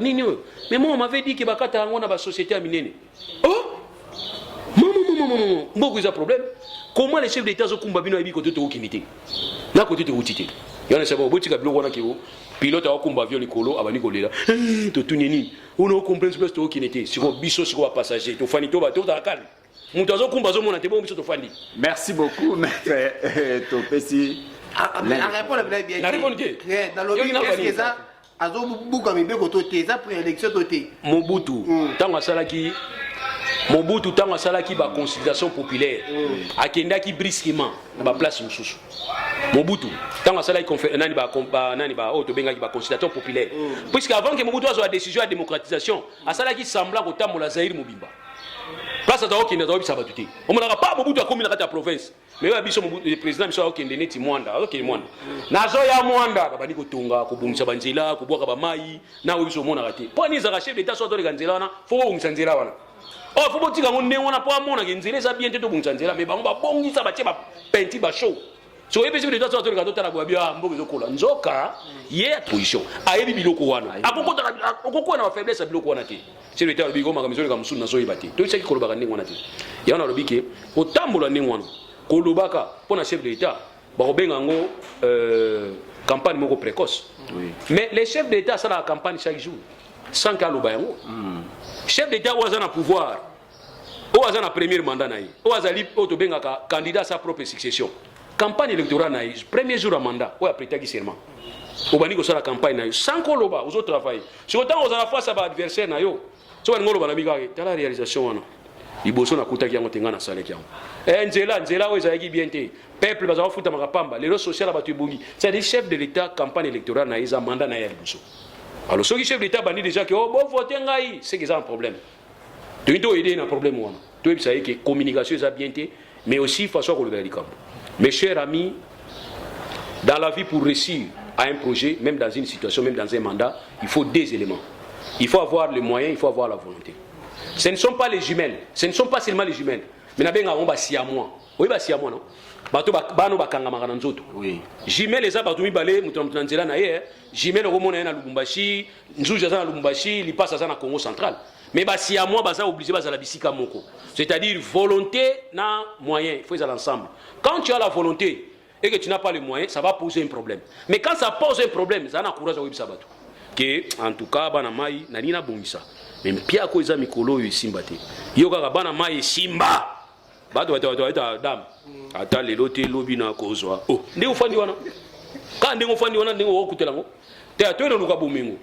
Nini. Mais moi on m'avait dit que Bakata on a la société à Minene. Oh non, beaucoup de problèmes. Comment les chefs d'État sont combattus à côté de Okinité? Na côté de Outité. Il y en a savoir botika bilo wana kiwo. Pilote a combat viol Nicolo à Nicolela. To tunini. On a compris ce que c'est Okinité. Sur biso sur passager. To fani to ba to ta calme. Merci beaucoup, maître Topesi. Mobutu, tant que la consultation populaire, à Kendaki brisquement, la place Moussous. Mobutu, tant que la consultation populaire. Puisqu'avant que Mobutu ait la décision de la démocratisation, à Salaki semblant au temps de la Zahir Mobimba. Place à Taoki n'a pas sabatouté. On n'a pas beaucoup de communes dans la province. Mais le président Michel Okende n'est Mwanda. Ok, Mwanda. Nazoya Mwanda. Kabani Kotonga, Kobumisa Banzela, Koboka Bamai, na Wiso Mona raté. Pour les chefs d'État soit dans les Ganzela, faut que Ganzela wana. Oh, faut pas dire qu'on ne on a pas Mona Ganzela, ça bien tout Ganzela, mais on va bon ça va tirer penti ba show. So les chefs d'État soit dans les Ganzela, on va bien Mbogo Kola. Nzoka, hier position. Ayebi biloko wana. Akoko na faiblesse biloko wana te. C'est le terme de Bigo Magamizoli comme Souna Zoibati. Tout ce qui est Kolobaka Ningwanati. Il y en a le biquet. Au Tambola Ningwan, Kolobaka, pour un chef de l'État, Barobengango, campagne moko précoce. Mais les chefs d'État, ça la campagne chaque jour. Sans Kalobayango. Chef d'État, ou a un pouvoir, ou a un premier mandat, ou a un candidat à sa propre succession. Campagne électorale, premier jour à mandat, ou après Tagi serment. Au bani sur la campagne, sans Koloba, aux autres travail. Sur autant, aux face à l'adversaire, so ngolo bana bigake tala réalisation wana iboso na kutaki yango tenga na sale kyango nzela weza yaki bien te peuple baza futa makapamba les social abatu bongi c'est des chefs de l'état campagne électorale na isa mandat na ya liboso alors ceux qui chef d'état bandi déjà que oh bon voter ngai c'est que ça un problème tu dois aider un problème wana tu sais que communication est bien te mais aussi façon ko le likambo mes chers amis dans la vie pour réussir à un projet même dans une situation même dans un mandat il faut des éléments. Il faut avoir les moyens, il faut avoir la volonté. Ce ne sont pas les jumelles, ce ne sont pas seulement les jumelles. Mais on va si à moi. Oui, si à moi, non? Oui. Jumelles, les abatoumi balé, moutanzela na ye. Jumelles, au monde na Lubumbashi, Nzouja na Lubumbashi, il passe à na Congo central. Mais si à moi, baza obligé baza la bisika moko. C'est-à-dire volonté na moyen, il faut aller ensemble. Quand tu as la volonté et que tu n'as pas les moyens, ça va poser un problème. Mais quand ça pose un problème, ça n'a courage à Wibsabato. Que en tout cas bana mai na nina bongisa même pia ko eza mikolo yo simba te yo kaka bana mai simba bato eta dam ata lelo te lobi na kozwa oh ndi ufandi wana ka ndi ufandi wana ndi okutela ngo te atweno luka bomingo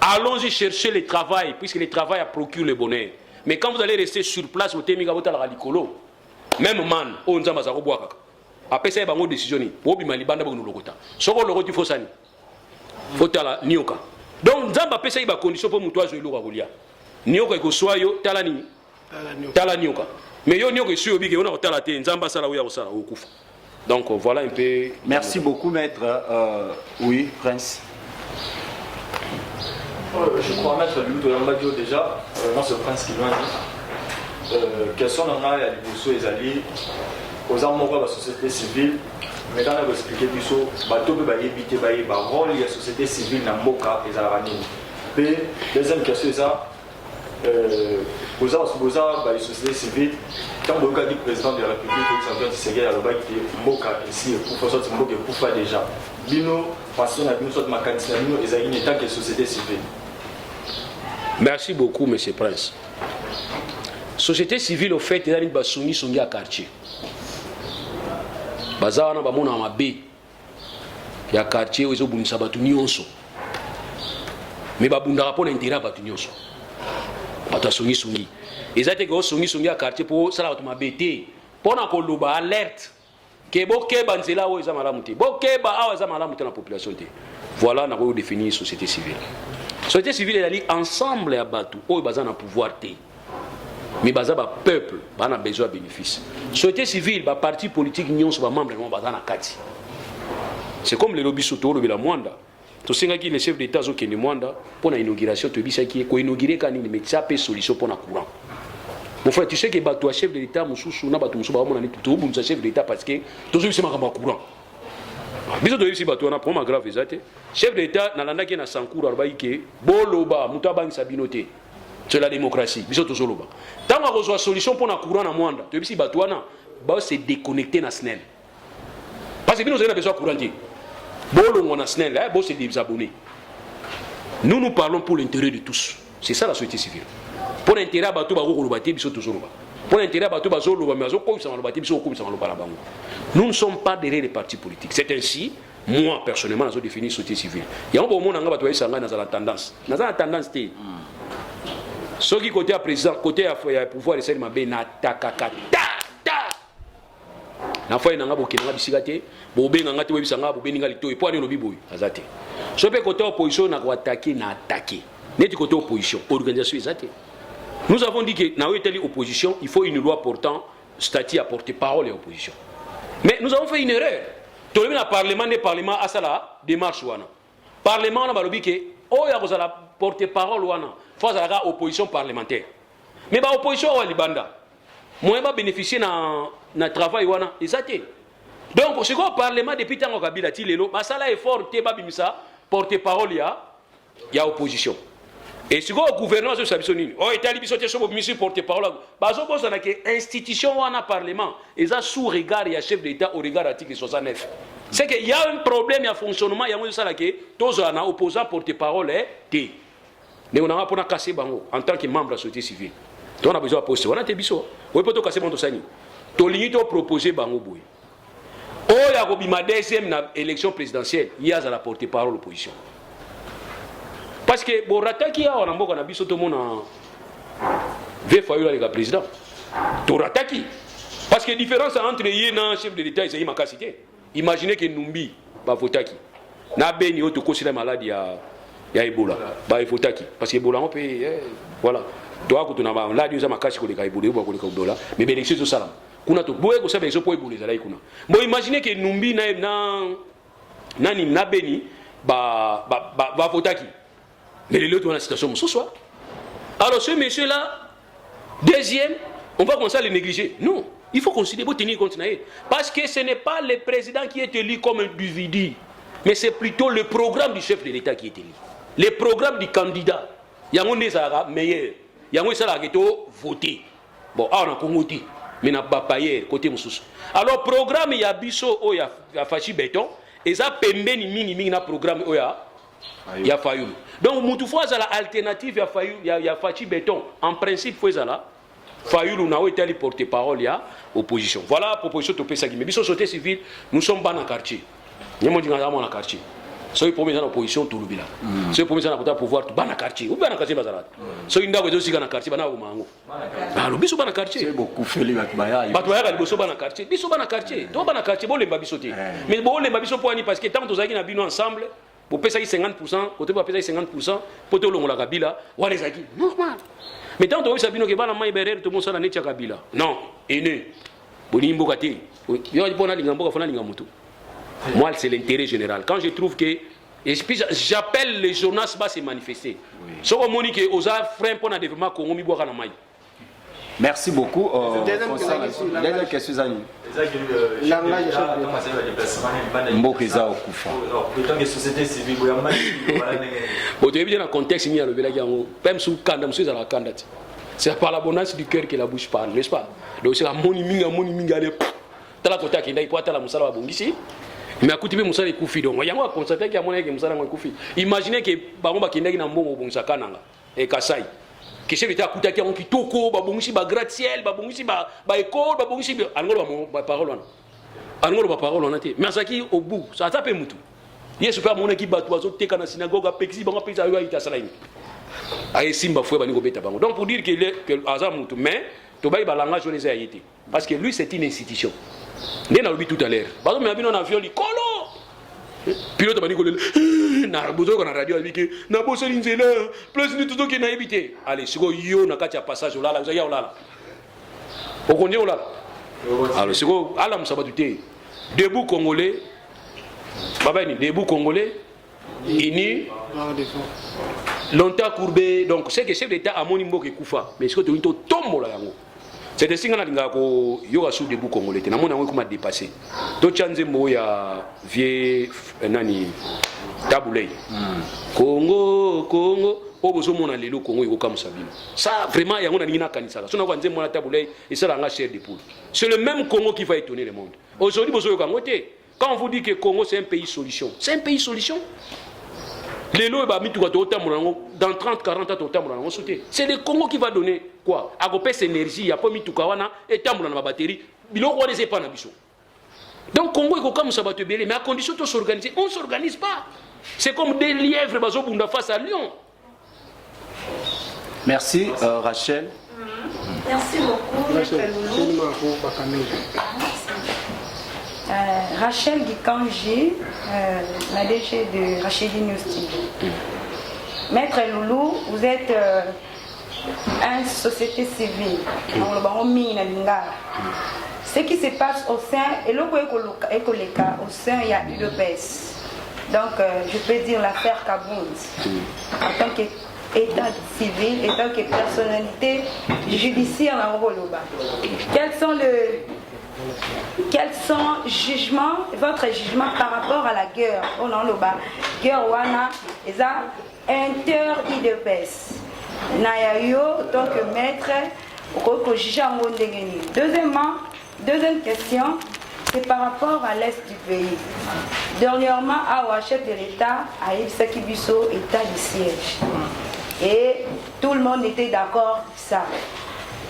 allons-y chercher le travail puisque le travail procure le bonheur mais quand vous allez rester sur place au temi kabota la likolo même man o nzamba za ko bwaka après ça bango décision ni bobi malibanda bango lokota soko lokoti fosani Fotala nioka. Donc Nzamba pesa iba condition pour muto azo iloka kolia. Nioka iko soyo tala nini? Tala nioka. Mais yo nioka suyo bige on a tala te Nzamba sala uya osala okufa. Donc voilà un peu. Merci beaucoup maître. Oui, Prince. Je crois maître Louis de Lambadio déjà, non c'est le Prince qui l'a dit. Quels sont les règles à l'Ibosso et Zali aux armes de la société civile? Mais quand on a expliqué biso bateau peut bailler bité bailler ba rôle de la société civile na mboka et zaranini. Puis deuxième question c'est ça boza ba société civile quand on dit président de la République ou Samuel Tshisekedi à l'obak de mboka ici pour faire sortir mboka pour faire déjà bino façon na bino sorte ma candidat bino ezali en tant que société civile. Merci beaucoup monsieur Prince. Société civile au fait ezali ba songi à quartier. Bazawana bamona mabe ya quartier ozo bunisa batu nyonso mais babunda rapona intérêt batu nyonso batu songi ezate ko songi ya quartier pour sala batu mabe te pona ko loba alerte que bokeba nzela oyo eza malamu te bokeba awa eza malamu te na population te voilà na koyo définir société civile. Société civile ezali ensemble ya bato oyo baza na pouvoir te mais baza ba peuple bana besoin de bénéfice. Société civile ba parti politique nyonso ba membre no baza na kati. C'est comme le lobby soto lobby la Mwanda. To senga ki le chef d'état zo kende Mwanda pour na inauguration to bisa ki ko inaugurer kanini mais ça peut solution pour na courant. Mon frère, tu sais que bato chef de l'état mususu na bato mususu ba mona ni to bunza chef de l'état parce que to zo bisa makamba courant. Biso to yisi bato na problème grave ezate. Chef de l'état na landa ki na Sankuru arbayi ke boloba muto abangisa binote. C'est la démocratie. Biso to zoloba. Tant qu'on reçoit solution pour na courant na Mwanda, to yisi bato na ba se déconnecter na SNEL. Parce que nous avons besoin de courant. Bon, on a SNEL, bon, c'est des abonnés. Nous parlons pour l'intérêt de tous. C'est ça la société civile. Pour l'intérêt à Batou, pour l'intérêt à Batou, nous ne sommes pas derrière les partis politiques. C'est ainsi, moi, personnellement, je définis la société civile. Il y a un bon moment où on a la tendance. Dans la tendance, ceux qui côté à président, côté à pouvoir, c'est ma bé natakakata. Na fois nanga bokena bisikate bobenga ngati webisanga bobeninga lito epo ani lobi boy azate so pe côté opposition na ko attaquer na attaquer neti côté opposition organisation ezate. Nous avons dit que na weteli opposition il faut une loi portant statut à porter parole et opposition, mais nous avons fait une erreur. To le parlement des parlements à ça la démarche wana parlement na balobi ke o ya kozala porter parole wana faut la opposition parlementaire mais ba opposition wa libanda moi va bénéficier na travail wana ezate. Donc ce qu'on parlement depuis tant Kabila ti lelo masala effort te ba bimisa porter parole ya opposition et ce qu'on gouvernement so sabisoni o etali biso te so bimisi porter parole bazo boza na ke institution wana parlement eza sous regard ya chef d'état au regard article 69. C'est que il y a un problème ya fonctionnement ya ngo sala ke tozo na opposant porter parole te ne on a pas casser bango en tant que membre de la société civile. On a besoin de poster. On a des bisous. On peut casser mon dossier. To limite proposer bango boy. Oh ya ko bima deuxième na élection présidentielle, il y a la porte-parole l'opposition. Parce que bon rataki ya on mboka na biso to mona ve fayu la président. To rataki. Parce que différence entre yena chef de l'état et Zéhi Makasité. Imaginez que Numbi ba votaki. Na beni oto ko sila maladie ya Ebola. Ba votaki parce que Ebola on peut voilà. Toi quand on a là Dieu a makasi ko leka Ebola ko leka Ebola mais élection so salam. Kuna to boye ko sabe so po Ebola zala kuna. Bon imaginez que Numbi na beni ba votaki. Mais les autres ont la situation ce soir. Alors ce monsieur là deuxième, on va commencer à le négliger. Non, il faut considérer pour tenir compte parce que ce n'est pas le président qui est élu comme un individu, mais c'est plutôt le programme du chef de l'État qui est élu. Le programme du candidat. Il y a un meilleur. Il y a un salaire qui est voté. Bon, on a voté. Mais on n'a pas payé côté Moussous. Alors, programme, il y a Bisso, il y a Fachi Béton. Et ça, Pembeni, mini, na programme, il y a Fayoul. Donc, Moutoufoua, c'est l'alternative, il y a Fachi Béton. En principe, il faut ça. Fayoul, on a été porte-parole, il y a opposition. Voilà la proposition de Pessagui. Mais Bisso, société civile, nous sommes pas dans le quartier. Nous sommes dans le quartier. So il premier dans l'opposition tout le bila. So il premier dans le pouvoir tout bana quartier. Ou bana quartier bazala. So inda ko aussi dans quartier bana umango. Ah lo biso bana quartier. C'est beaucoup fait les batbaya. Batbaya ka biso bana quartier. Biso bana quartier. To bana quartier bo le babiso te. Mais bo le babiso po ani parce que tant tozaki na bino ensemble, bo pesa 50%, côté ba pesa 50%, poto longo la kabila, wa les aki. Normal. Mais tant to sabino ke bana mai berere to mosala netia kabila. Non, ene. Boni mboka te. Yo bona linga mboka fona linga mutu. Moi, c'est l'intérêt général. Quand je trouve que... Et puis, j'appelle les journalistes à se manifester. Ce que je dis que aux frères pour le développement Congo, mi boire na mai. Merci beaucoup. Deuxième question, Zani. Mbokiza okufa. Tant que société civile, Bon, tu es bien dans le contexte, il y a le village, même sous le candidat, monsieur à la candidate. C'est par l'abondance du cœur que la bouche parle, n'est-ce pas? Donc c'est la moni minga, t'as la côté qui n'a pas la moussala à Bongisi. Mais à côté de Moussa et Koufi, donc il y a un constaté qu'il y a un Moussa et Koufi. Imaginez que Baromba qui n'est pas bon au Sakananga et Kassai. Que chef d'État a qui ont qui toko, Babongisi, Gratte-ciel, Babongisi, École, Babongisi, Angolo, parole. Angolo, parole, on a été. Mais à qui au bout, ça a tapé Moutou. Il y a super mon équipe, Batoiseau, Teka, la synagogue, à Pexi, Bango, Pexi, à Itasalai. Aïe Simba, Foué, Banigo, Beta, Bango. Donc pour dire que Azam Moutou, mais Tobaï, Balanga, je les ai été. Parce que lui, c'est une institution. Ndé na tout à l'heure. Parce que mais on avion likolo. Pilote ba nikolo. Na bozo ko na radio avec na bozo linzela. Plus ni tout qui na évité. Allez, siko yo na kati ya passage olala, ya olala. Okonye olala. Alors siko ala msabatute. Debout congolais. Baba ni debout congolais. Ini longtemps courbé. Donc c'est que chef d'état a monimbo ke kufa. Mais siko to into tombola yango. C'est ainsi que nous avons sous debout congolais. Nous avons dépassé. Tout chanzembo ya vieux nani taboulay. Congo, Congo. Obozo mona lelo Congo iko comme sabino. Ça vraiment il y a on a nina kanisa. So na kwanze mona taboulay et ça la chair de poule. C'est le même Congo qui va étonner le monde. Aujourd'hui bozo yo ngoté. Quand on vous dit que Congo c'est un pays solution, c'est un pays solution. Lelo ba mitu ko dans 30 40 ans c'est le Congo qui va donner quoi? Agopé énergie, ya pas mitu kawana et tambola na batterie. Biloko on ne pas na biso. Donc Congo iko comme ça va te belé mais à condition de s'organiser. On s'organise pas. C'est comme des lièvres bazo bunda face à Lyon. Merci Rachel. Merci beaucoup. Rachel Gikanji, la DG de Rachel News TV. Maître Loulou, vous êtes une société civile. Ce qui se passe au sein, et au sein, il y a UDPS. Donc, je peux dire l'affaire Kabound. En tant qu'État civil, en tant que personnalité judiciaire dans Roloba. Quels sont jugements, votre jugement par rapport à la guerre? Oh non, le bas. Guerre wana, et ça, inter-IDPS. Nayayo, tant que maître, au juge en deuxième question, c'est par rapport à l'est du pays. Dernièrement, à chef de l'État, à Ibsaki Bisso, état du siège. Et tout le monde était d'accord avec ça.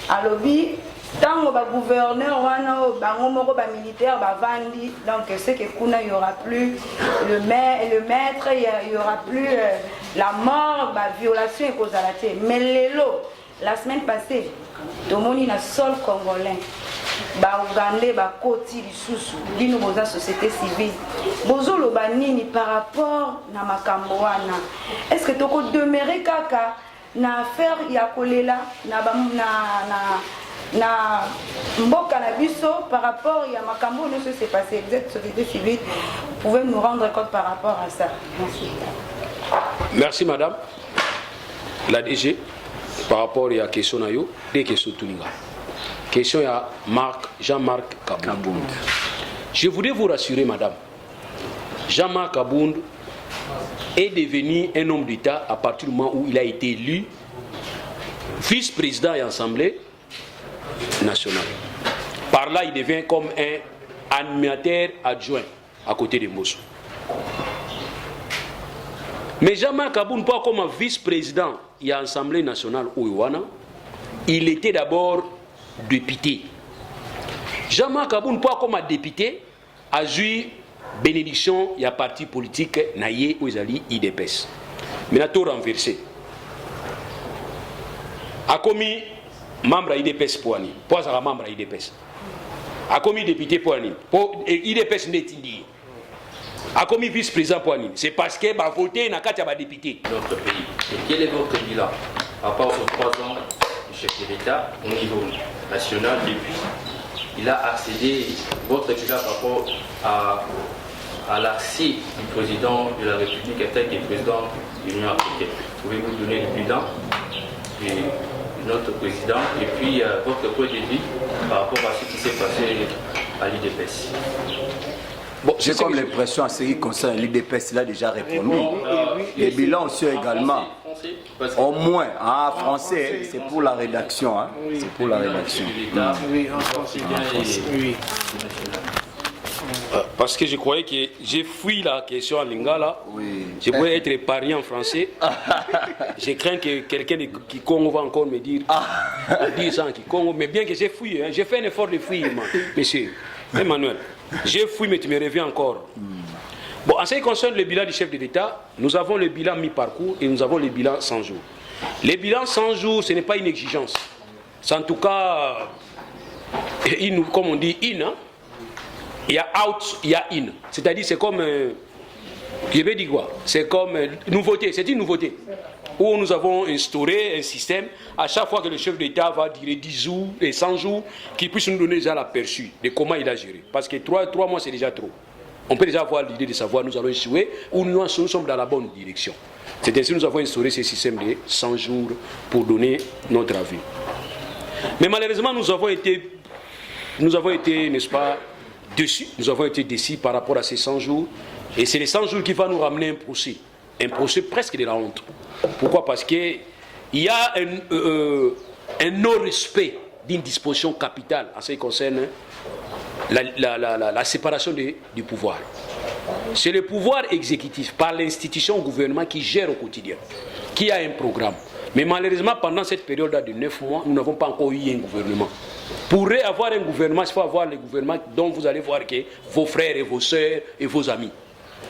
À l'objet, tant que gouverneur, militaire, donc c'est que il n'y aura plus le maître, il n'y aura plus la mort, la violation et cause à la tête. Mais la semaine passée, tout le monde est sol congolais. Ougandais, Koti, Lissoussou, la société civile. Bozolo banini par rapport à Makamboana. Est-ce que tu peux demeurer kaka na affaire Yakolela na mboka na biso par rapport à Makambo, nous ce qui s'est passé? Vous êtes société civile, vous pouvez nous rendre compte par rapport à ça? Merci. Merci madame. La DG, par rapport à la question, des questions Tuninga. Question à Jean-Marc Kabound. Je voudrais vous rassurer, madame. Jean-Marc Kabound est devenu un homme d'État à partir du moment où il a été élu vice-président et assemblée nationale. Par là, il devient comme un animateur adjoint à côté de Mosso. Mais Jean-Marc Kabound, pas comme un vice-président et assemblée nationale au Iwana, il était d'abord député. Jean-Marc Kabound, pas comme un député, a eu bénédiction et un parti politique naïe aux alliés IDPS. Mais tout renversé. A commis membre IDPS Poani, pas à membre IDPS. A commis député Poani, IDPS n'est indi. A commis vice-président Poani. C'est parce que va voter dans le député. Notre pays. Et quel est votre bilan à part aux 3 ans du chef de l'État au niveau national depuis? Il a accédé, votre bilan par rapport à l'accès du président de la République en tant que président de l'Union africaine. Pouvez-vous donner le bilan de notre président et puis votre point de vue par rapport à ce qui s'est passé à l'IDPS? Bon, j'ai comme l'impression à ce qui concerne l'IDPS, il a déjà répondu. Les bilans aussi également. Au moins, en français, c'est pour la rédaction. Hein. C'est pour la rédaction. Parce que je croyais que j'ai fui la question en lingala. Oui. Je voulais être épargné en français. Je crains que quelqu'un qui Congo va encore me dire, dire ça qui Congo. Mais bien que j'ai fui, hein. J'ai fait un effort de fuir, monsieur Emmanuel. J'ai fui, mais tu me reviens encore. Bon, en ce qui concerne le bilan du chef de l'État, nous avons le bilan mi-parcours et nous avons le bilan 100 jours. Le bilan 100 jours, ce n'est pas une exigence. C'est en tout cas, comme on dit, Il y a out, il y a in. C'est-à-dire, c'est comme, je vais dire quoi? C'est comme nouveauté, c'est une nouveauté. Où nous avons instauré un système, à chaque fois que le chef d'État va dire 10 jours et 100 jours, qu'il puisse nous donner déjà l'aperçu de comment il a géré. Parce que 3 mois, c'est déjà trop. On peut déjà avoir l'idée de savoir nous allons échouer ou nous sommes dans la bonne direction. C'est ainsi que nous avons instauré ce système de 100 jours pour donner notre avis. Mais malheureusement, nous avons été, n'est-ce pas, déçus. Nous avons été déçus par rapport à ces 100 jours. Et c'est les 100 jours qui vont nous ramener un procès presque de la honte. Pourquoi? Parce qu'il y a un non-respect d'une disposition capitale en ce qui concerne la séparation du pouvoir. C'est le pouvoir exécutif par l'institution gouvernement qui gère au quotidien, qui a un programme. Mais malheureusement, pendant cette période de 9 mois, nous n'avons pas encore eu un gouvernement. Pour avoir un gouvernement, il faut avoir le gouvernement dont vous allez voir que vos frères et vos soeurs et vos amis.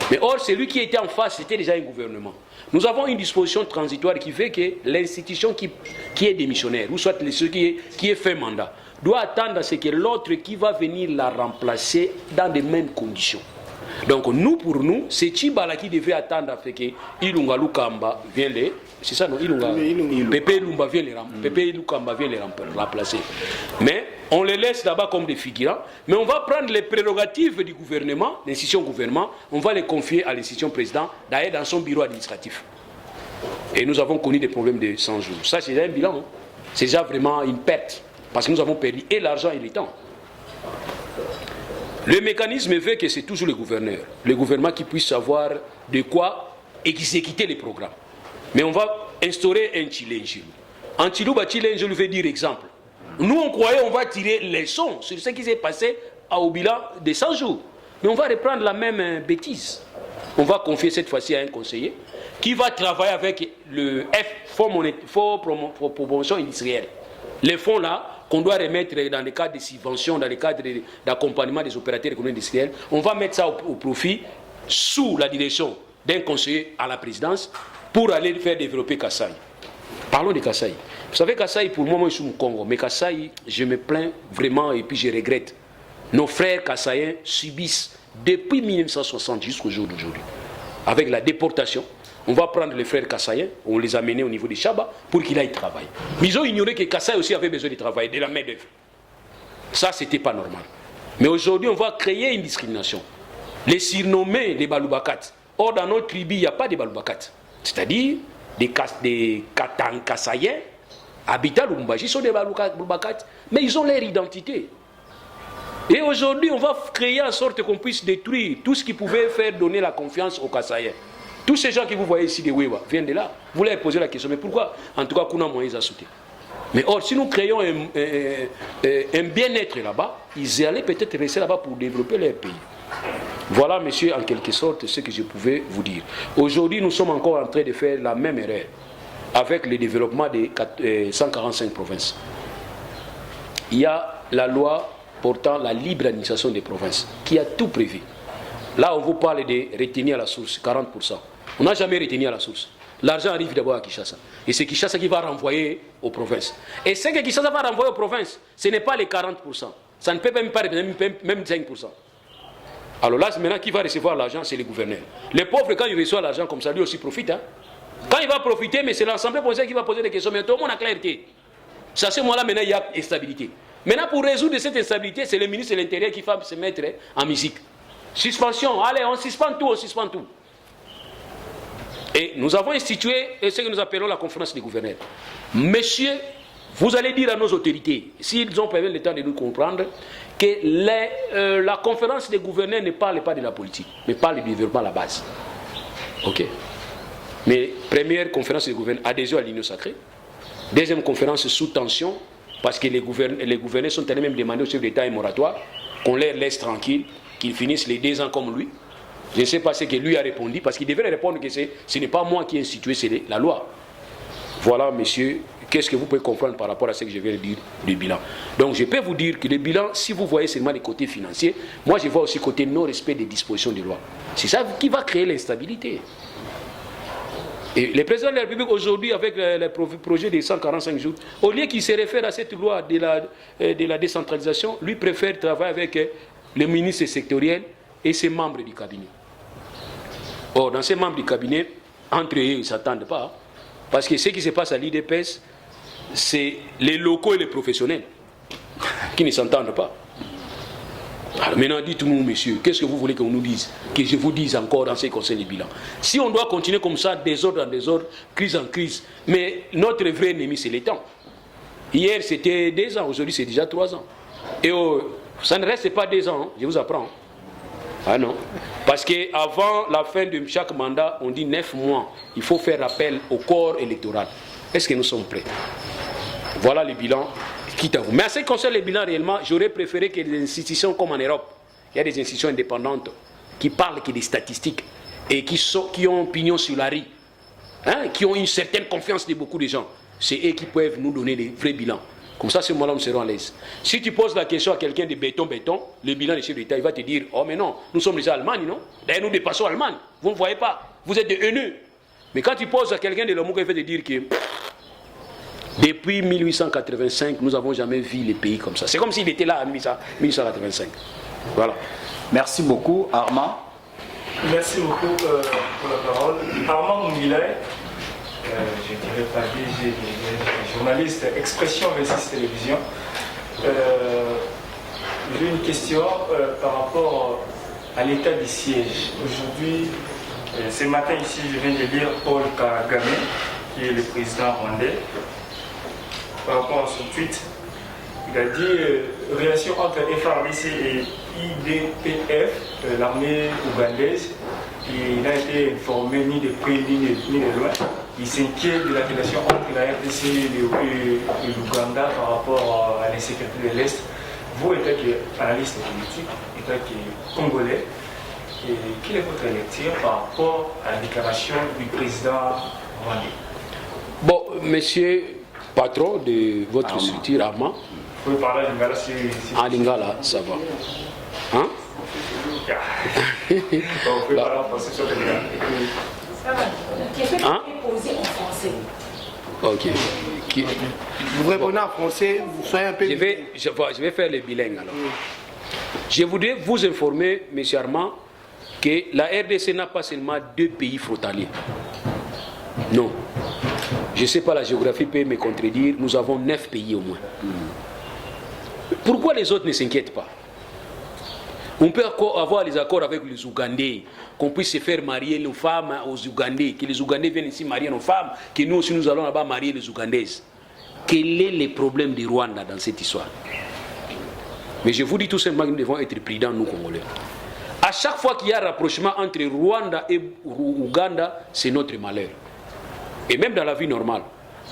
Mais or, celui qui était en face, c'était déjà un gouvernement. Nous avons une disposition transitoire qui fait que l'institution qui est démissionnaire, ou soit celui qui est fait mandat, doit attendre à ce que l'autre qui va venir la remplacer dans les mêmes conditions. Donc nous, pour nous, c'est Tchibala qui devait attendre afin que Ilunga Lukamba vienne les... C'est ça, non? Pépé Lumba vient les remplacer. Mais on les laisse là-bas comme des figurants. Mais on va prendre les prérogatives du gouvernement, l'institution gouvernement, on va les confier à l'institution président, d'ailleurs dans son bureau administratif. Et nous avons connu des problèmes de 100 jours. Ça, c'est déjà un bilan. Hein. C'est déjà vraiment une perte. Parce que nous avons perdu et l'argent et le temps. Le mécanisme veut que c'est toujours le gouvernement qui puisse savoir de quoi exécuter les programmes. Mais on va instaurer un Chilenjilou. En Chilenjilou veut dire exemple. Nous, on croyait qu'on va tirer les leçons sur ce qui s'est passé au bilan de 100 jours. Mais on va reprendre la même bêtise. On va confier cette fois-ci à un conseiller qui va travailler avec le Fonds promotion industrielle. Les fonds là, qu'on doit remettre dans le cadre de subventions, dans le cadre d'accompagnement des opérateurs économiques industriels, on va mettre ça au profit sous la direction d'un conseiller à la présidence pour aller faire développer Kasaï. Parlons de Kasaï. Vous savez, Kasaï, pour moi, je suis au Congo, mais Kasaï, je me plains vraiment et puis je regrette. Nos frères Kasaïens subissent depuis 1960 jusqu'au jour d'aujourd'hui. Avec la déportation, on va prendre les frères Kasaïens, on les a menés au niveau des Chaba pour qu'ils aillent travailler. Mais ils ont ignoré que Kasaï aussi avait besoin de travailler, de la main-d'œuvre. Ça, c'était pas normal. Mais aujourd'hui, on va créer une discrimination. Les surnommés des Baloubakat. Or, dans notre tribu, il n'y a pas de Baloubakat. C'est-à-dire des Kasaïens, habitant Lubumbashi, sont des Baloubakat, mais ils ont leur identité. Et aujourd'hui, on va créer en sorte qu'on puisse détruire tout ce qui pouvait faire donner la confiance aux Kasaïens. Tous ces gens que vous voyez ici, des Wewa, viennent de là. Vous leur posez la question, mais pourquoi? En tout cas, Kuna Moïse a sauté. Mais or, si nous créons un bien-être là-bas, ils allaient peut-être rester là-bas pour développer leur pays. Voilà, monsieur, en quelque sorte, ce que je pouvais vous dire. Aujourd'hui, nous sommes encore en train de faire la même erreur avec le développement des 145 provinces. Il y a la loi portant la libre administration des provinces qui a tout prévu. Là, on vous parle de retenir à la source, 40%. On n'a jamais retenu à la source. L'argent arrive d'abord à Kinshasa. Et c'est Kinshasa qui va renvoyer aux provinces. Et ce que Kinshasa va renvoyer aux provinces, ce n'est pas les 40%. Ça ne peut même pas même 5%. Alors là, maintenant, qui va recevoir l'argent, c'est les gouverneurs. Les pauvres, quand ils reçoivent l'argent comme ça, lui aussi profite. Hein? Quand il va profiter, mais c'est l'Assemblée provinciale qui va poser des questions. Mais tout le monde a clarté. C'est à ce moment-là, maintenant, il y a instabilité. Maintenant, pour résoudre cette instabilité, c'est le ministre de l'Intérieur qui va se mettre en musique. Suspension, allez, on suspend tout, on suspend tout. Et nous avons institué ce que nous appelons la conférence des gouverneurs. Messieurs, vous allez dire à nos autorités, s'ils ont permis le temps de nous comprendre, que la conférence des gouverneurs ne parle pas de la politique, mais parle du développement à la base. Ok. Mais première conférence des gouverneurs, adhésion à l'union sacrée. Deuxième conférence sous tension, parce que les gouverneurs sont eux-mêmes demandés au chef d'État un moratoire, qu'on les laisse tranquilles, qu'ils finissent les 2 ans comme lui. Je ne sais pas ce que lui a répondu, parce qu'il devait répondre que ce n'est pas moi qui ai institué, c'est la loi. Voilà, monsieur, qu'est-ce que vous pouvez comprendre par rapport à ce que je viens de dire du bilan. Donc, je peux vous dire que le bilan, si vous voyez seulement les côtés financiers, moi, je vois aussi le côté non-respect des dispositions de loi. C'est ça qui va créer l'instabilité. Et le président de la République, aujourd'hui, avec le projet des 145 jours, au lieu qu'il se réfère à cette loi de la décentralisation, lui préfère travailler avec le ministre sectoriel et ses membres du cabinet. Or, dans ces membres du cabinet, entre eux, ils ne s'attendent pas. Parce que ce qui se passe à l'IDPS, c'est les locaux et les professionnels qui ne s'entendent pas. Alors maintenant, dites-nous, monsieur, qu'est-ce que vous voulez qu'on nous dise? Que je vous dise encore dans ce qui concerne les bilans. Si on doit continuer comme ça, désordre en désordre, crise en crise, mais notre vrai ennemi, c'est les temps. Hier, c'était 2 ans, aujourd'hui, c'est déjà 3 ans. Et ça ne reste pas 2 ans, hein, je vous apprends. Ah non. Parce qu'avant la fin de chaque mandat, on dit 9 mois. Il faut faire appel au corps électoral. Est-ce que nous sommes prêts? Voilà le bilan. Quitte à vous. Mais en ce qui concerne les bilans réellement, j'aurais préféré que des institutions comme en Europe, il y a des institutions indépendantes qui parlent que des statistiques et qui ont pignon sur la rue, hein, qui ont une certaine confiance de beaucoup de gens. C'est eux qui peuvent nous donner les vrais bilans. Comme ça, ce moment-là, nous serons à l'aise. Si tu poses la question à quelqu'un de béton, le bilan du chef d'État, il va te dire, oh mais non, nous sommes déjà Allemagne, non? D'ailleurs, nous dépassons l'Allemagne. Vous ne voyez pas. Vous êtes des haineux. Mais quand tu poses à quelqu'un de l'homme, il va te dire que depuis 1885, nous n'avons jamais vu les pays comme ça. C'est comme s'il était là en 1885. Voilà. Merci beaucoup, Armand. Merci beaucoup pour la parole. Armand Moumilay, je ne dirais pas DG, journaliste, Expression 26 Télévision. J'ai une question par rapport à l'état du siège. Aujourd'hui, ce matin ici, je viens de lire Paul Kagame, qui est le président rwandais. Par rapport à son tweet, il a dit relation entre FARDC et IDPF, l'armée ougandaise. Il n'a été informé ni de près ni de loin. Il s'inquiète de la relation entre la RDC et l'Ouganda par rapport à l'insécurité de l'Est. Vous, étant analyste politique, étant congolais, et quelle est votre lecture par rapport à la déclaration du président rwandais? Bon, monsieur patron de votre structure, Armand. Vous pouvez parler à Lingala si... En Lingala, ça va. Hein? Vous pouvez parler en français sur Lingala. Hein? Ok. Vous répondez en français, vous soyez un peu... Je vais faire le bilingue alors. Je voudrais vous informer, M. Armand, que la RDC n'a pas seulement 2 pays frontaliers. Non. Je ne sais pas, la géographie peut me contredire, nous avons 9 pays au moins. Pourquoi les autres ne s'inquiètent pas? On peut avoir les accords avec les Ougandais, qu'on puisse se faire marier nos femmes aux Ougandais, que les Ougandais viennent ici marier nos femmes, que nous aussi nous allons là-bas marier les Ougandaises. Quel est le problème du Rwanda dans cette histoire? Mais je vous dis tout simplement que nous devons être prudents, nous Congolais. À chaque fois qu'il y a un rapprochement entre Rwanda et Ouganda, c'est notre malheur. Et même dans la vie normale,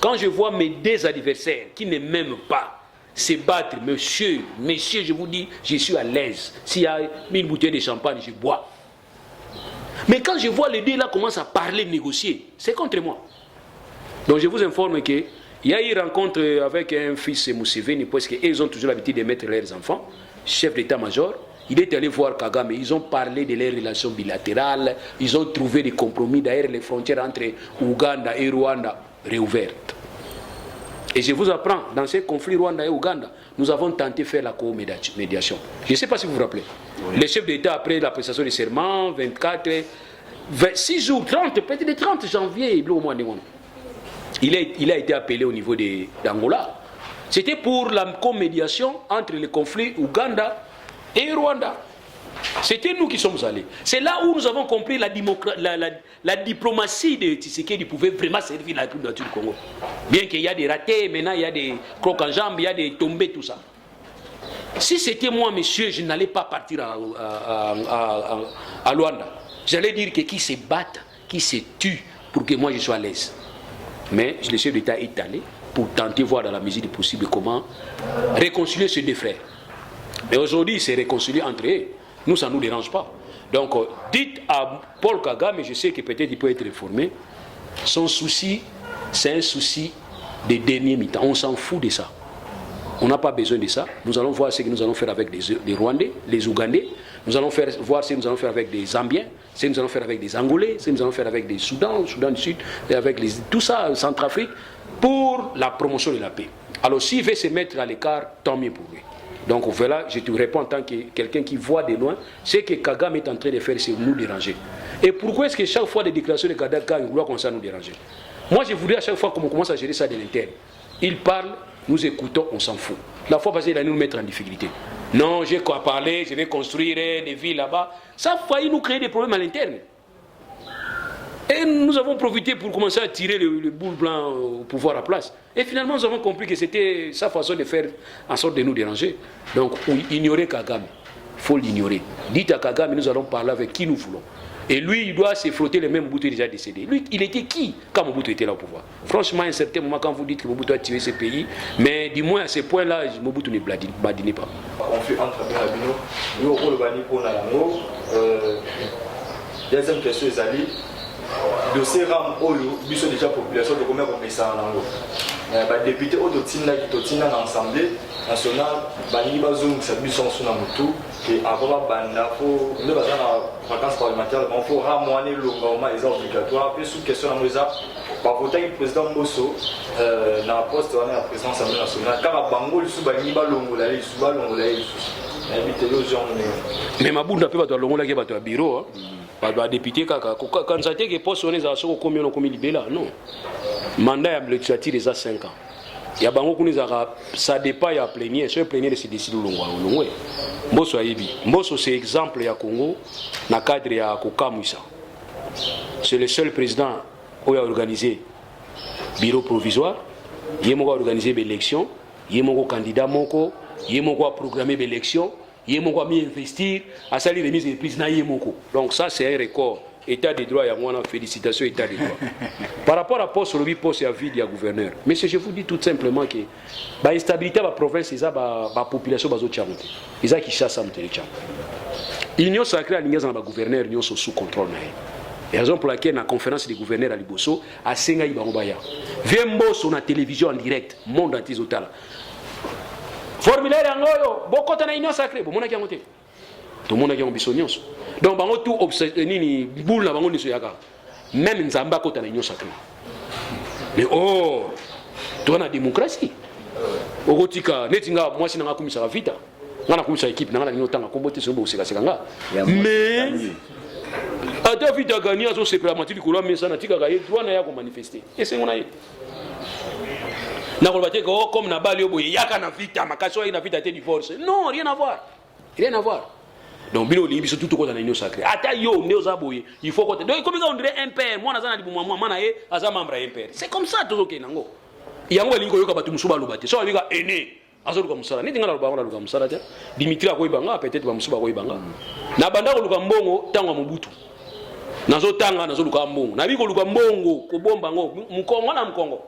quand je vois mes 2 adversaires qui ne m'aiment pas se battre, monsieur, je vous dis, je suis à l'aise. S'il y a une bouteille de champagne, je bois. Mais quand je vois les 2 là commencent à parler, négocier, c'est contre moi. Donc je vous informe qu'il y a eu une rencontre avec un fils de Museveni, parce qu'ils ont toujours l'habitude de mettre leurs enfants, chef d'état-major. Il est allé voir Kagame, ils ont parlé de leurs relations bilatérales, ils ont trouvé des compromis, d'ailleurs les frontières entre Ouganda et Rwanda réouvertes. Et je vous apprends, dans ces conflits Rwanda et Ouganda, nous avons tenté de faire la co-médiation. Je ne sais pas si vous vous rappelez. Oui. Le chef d'État, après la prestation de serment, 24, 26 jours, 30, peut-être le 30 janvier, il a été appelé au niveau d'Angola. C'était pour la co-médiation entre les conflits Ouganda et Rwanda. C'était nous qui sommes allés. C'est là où nous avons compris la diplomatie de Tshisekedi pouvait vraiment servir la République du Congo. Bien qu'il y a des ratés, maintenant il y a des crocs en jambes, il y a des tombées, tout ça. Si c'était moi, monsieur, je n'allais pas partir à Luanda. J'allais dire que qui se battent, qui se tuent pour que moi je sois à l'aise. Mais le chef d'État est allé pour tenter de voir dans la mesure du possible comment réconcilier ces 2 frères. Mais aujourd'hui, ils se réconcilient entre eux. Nous, ça ne nous dérange pas. Donc, dites à Paul Kagame, je sais que peut-être il peut être informé, son souci, c'est un souci de dernier mi-temps. On s'en fout de ça. On n'a pas besoin de ça. Nous allons voir ce que nous allons faire avec les Rwandais, les Ougandais. Nous allons voir ce que nous allons faire avec des Zambiens, ce que nous allons faire avec des Angolais, ce que nous allons faire avec des Soudan du Sud, et avec tout ça, Centrafrique, pour la promotion de la paix. Alors, s'il veut se mettre à l'écart, tant mieux pour lui. Donc voilà, je te réponds en tant que quelqu'un qui voit de loin, ce que Kagame est en train de faire, c'est nous déranger. Et pourquoi est-ce que chaque fois les déclarations de Kagame vouloir comme ça nous déranger? Moi, je voudrais à chaque fois qu'on commence à gérer ça de l'interne. Il parle, nous écoutons, on s'en fout. La fois passée, il a nous mettre en difficulté. Non, j'ai quoi parler, je vais construire des villes là-bas. Ça a failli nous créer des problèmes à l'interne. Et nous avons profité pour commencer à tirer le boule blanc au pouvoir à place. Et finalement, nous avons compris que c'était sa façon de faire en sorte de nous déranger. Donc, ignorer Kagame, il faut l'ignorer. Dites à Kagame, nous allons parler avec qui nous voulons. Et lui, il doit se frotter les mêmes. Mobutu est déjà décédé. Lui, il était qui quand Mobutu était là au pouvoir? Franchement, à un certain moment, quand vous dites que Mobutu a tué ce pays, mais du moins à ce point-là, Mobutu ne badinait pas. On fait entre Abino, nous, au Bani, pour Nalango, deuxième question, les alliés. De ces rames, ils sont déjà population de combien on met ça en anglais. Les députés qui sont dans l'Assemblée nationale, ils sont et avant de vacances parlementaires, il faut ramener le les obligatoire. Puis sous question par voter le président Bosso dans la poste de la présidence de l'Assemblée nationale, car Bango, il mais ma boule n'a pas de l'ongola qui est au bureau. Pas député quand ça que poste on est à ce combien on commis libéral non mandat de législature est à 5 ans il y a bango qu'on ça dépend ya plénière sur plénière c'est décidé longwa Mbosso ayibi Mbosso c'est exemple ya Congo na cadre ya Kokamwisa c'est le seul président qui a organisé bureau provisoire il a organisé l'élection il a candidat moko il a programmé l'élection. Il m'a mis investir à salir les mises de prise na yemoko. Donc ça c'est un record. État de droit, il y a moi félicitations État de droit. Par rapport à poste le poste à vie du gouverneur. Mais je vous dis tout simplement que l'instabilité de la province, c'est la population bazo tchamote. Ils ont qui chassent à monter les tchamote. L'union sacrée à l'union dans le gouverneur, l'union sous contrôle. Et raison pour laquelle la conférence des gouverneurs à Liboso a Sengaï Barobaya. Viens Mbosso na télévision en direct, monde entier total. Formulaire yangoyo beaucoup na union sacrée bon monaki yangote tout monde qui a ambition donc bango tout nini boule na bango niso yaka même nzamba kota na union sacrée mais oh tu na démocratie okotika netinga mwasi na ngakumisa vita ngana kumisa équipe na ngana nyotanga kombote so bo seka seka nga mais ata vita gagner azo sepramati likolo mesa na tika ga droit na ya ko manifester et c'est ngona comme na bali oboye yaka na vita makaso ina vita te divorce non rien à voir donc bino libi surtout ko dans l'union sacrée ata yo ne ozaboye il faut que donc comme on dirait un père moi na zana di mama na ye aza membre un père c'est comme ça tout ok nango yango lingo yoka batu musuba lobate so abika ene azo luka musala ni tingala lobanga luka musala te Dimitri akoyibanga peut-être ba musuba akoyibanga na banda ko luka mbongo tango Mobutu nazo tanga nazo luka mbongo na biko luka mbongo ko bomba ngo mkongo na mkongo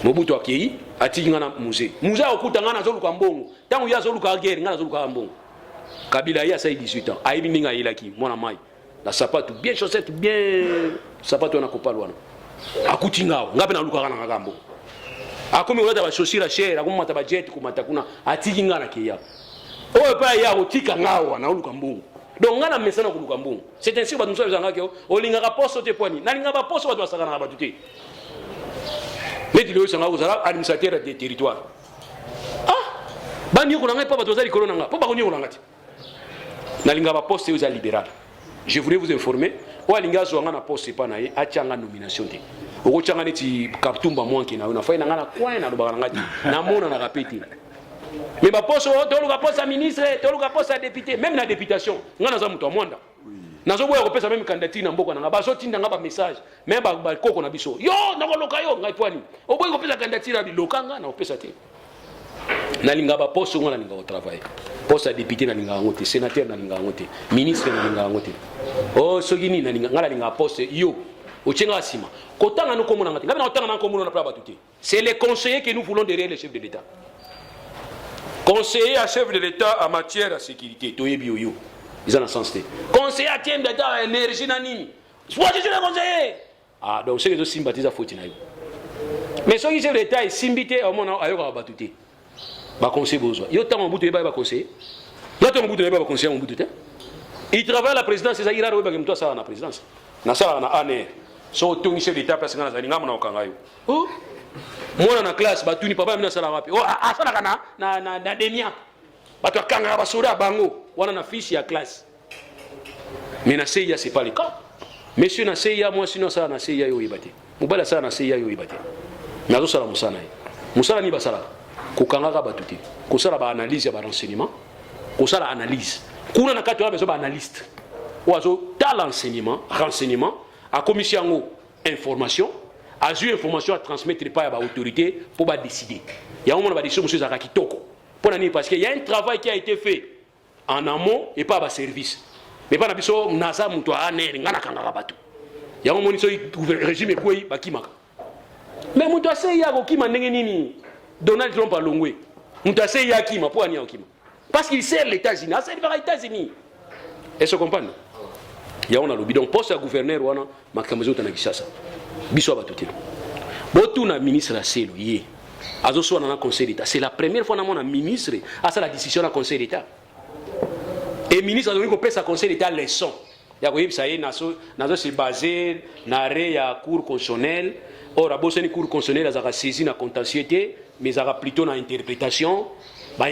Mobutu akei atiki ngana musée okuta ngana zoluka mbongo tangu ya zoluka guerre ngana zoluka mbongo Kabila ya 18 ans aibi ninga ilaki mona mai la sapato bien chaussette bien sapato na kopalwana akuti ngao ngabe na luka ngana ngagambo akomi wala ba chaussure cher akomata ba jet kumata kuna atiki ngana kiya oyo pa ya otika ngao na luka mbongo donc ngana mesana ko luka mbongo c'est ainsi ba tumso zanga ke olinga ka poste te poni na linga ba poste ba basaka na ba tuté les dilos sont administrateurs des territoires. Ah, bani ko nanga pa bato zali kolona nga, pa ba ko nyonga ngati. Na linga ba poste aux libéral. Je voulais vous informer, o linga zo nga na poste pa na ye atianga nomination te. Oko tianga neti kaptumba mwanki na fa na nga na kwa na lobaka ngati. Na mona na rapeti. Mais ba poste to luka poste à ministre, to luka poste à député, même la députation, nga na za muto mwanda. Nazo boya kopesa même candidature na mboka nanga baso tinda nga ba message même ba koko na biso yo nakoloka yo ngai pwani oboyi kopesa candidature abi lokanga na opesa te na linga ba poste ngona linga au travail poste à député na linga ngote sénateur na linga ngote ministre na linga ngote oh sogini na linga ngala linga poste yo ochenga sima kotanga no komona ngati ngabe na kotanga na komona na pra batuté c'est les conseillers que nous voulons derrière le chef de l'état conseiller à chef de l'état en matière de sécurité toyebi yo ils ont un sens. Conseiller à tiens d'état énergie nani. Soit je suis le conseiller. Ah donc c'est que je sympathise à Fouti naï. Mais ceux qui chef d'état est symbité au moment ayo ka batuté. Ba conseiller besoin. Yo tant Mobutu ba conseiller. Yo tant Mobutu ba conseiller Mobutu te. Il travaille à la présidence c'est ça ira ba comme toi ça na présidence. Na ça na ANR. So tongi chef d'état parce que na zalinga mona okanga yo. Oh Moi dans la classe, batuni papa mina sala wapi. Oh asala kana na denia. Batu akanga ba soda bango. Wana na fiche ya classe. Mais na CIA c'est pas le cas. Monsieur na CIA moi sinon ça na CIA yo ibate. Mobala ça na CIA yo ibate. Nazo sala musana. Musana ni basala. Ko kanga ka batuti. Ko sala ba analyse ya ba renseignement. Ko sala analyse. Kuna na kati wa beso ba analyste. Oazo ta l'enseignement, renseignement, a commission information. A eu information à transmettre par l'autorité pour décider. Il y a un moment où décision monsieur Zaka Kitoko. Parce qu'il y a un travail qui a été fait en amont et pas à service. Mais pas n'abiso nasa muto aner ngana kanga batu. Il y a un moment où le régime est quoi bakimaka. Mais muto ase ya ko kima ndenge nini Donald Trump a longwe. Muto ase ya kima pour ania kima. Parce qu'il sert les États-Unis, c'est les États-Unis. Est-ce que vous comprenez? Il y a un lobby donc poste à gouverneur wana makamzo tanakishasa. Biso abatuti. Botu na ministre aselo yé. Azo so na conseil d'état. C'est la première fois na mon ministre a sa la décision na conseil d'état. Et ministre a donné ko pesa conseil d'état leçon. Ya ko yebisa yé nazo se basé na re ya cour constitutionnelle. Or a bossé ni cour constitutionnelle a saisi na contentieuté, mais a plutôt na interprétation.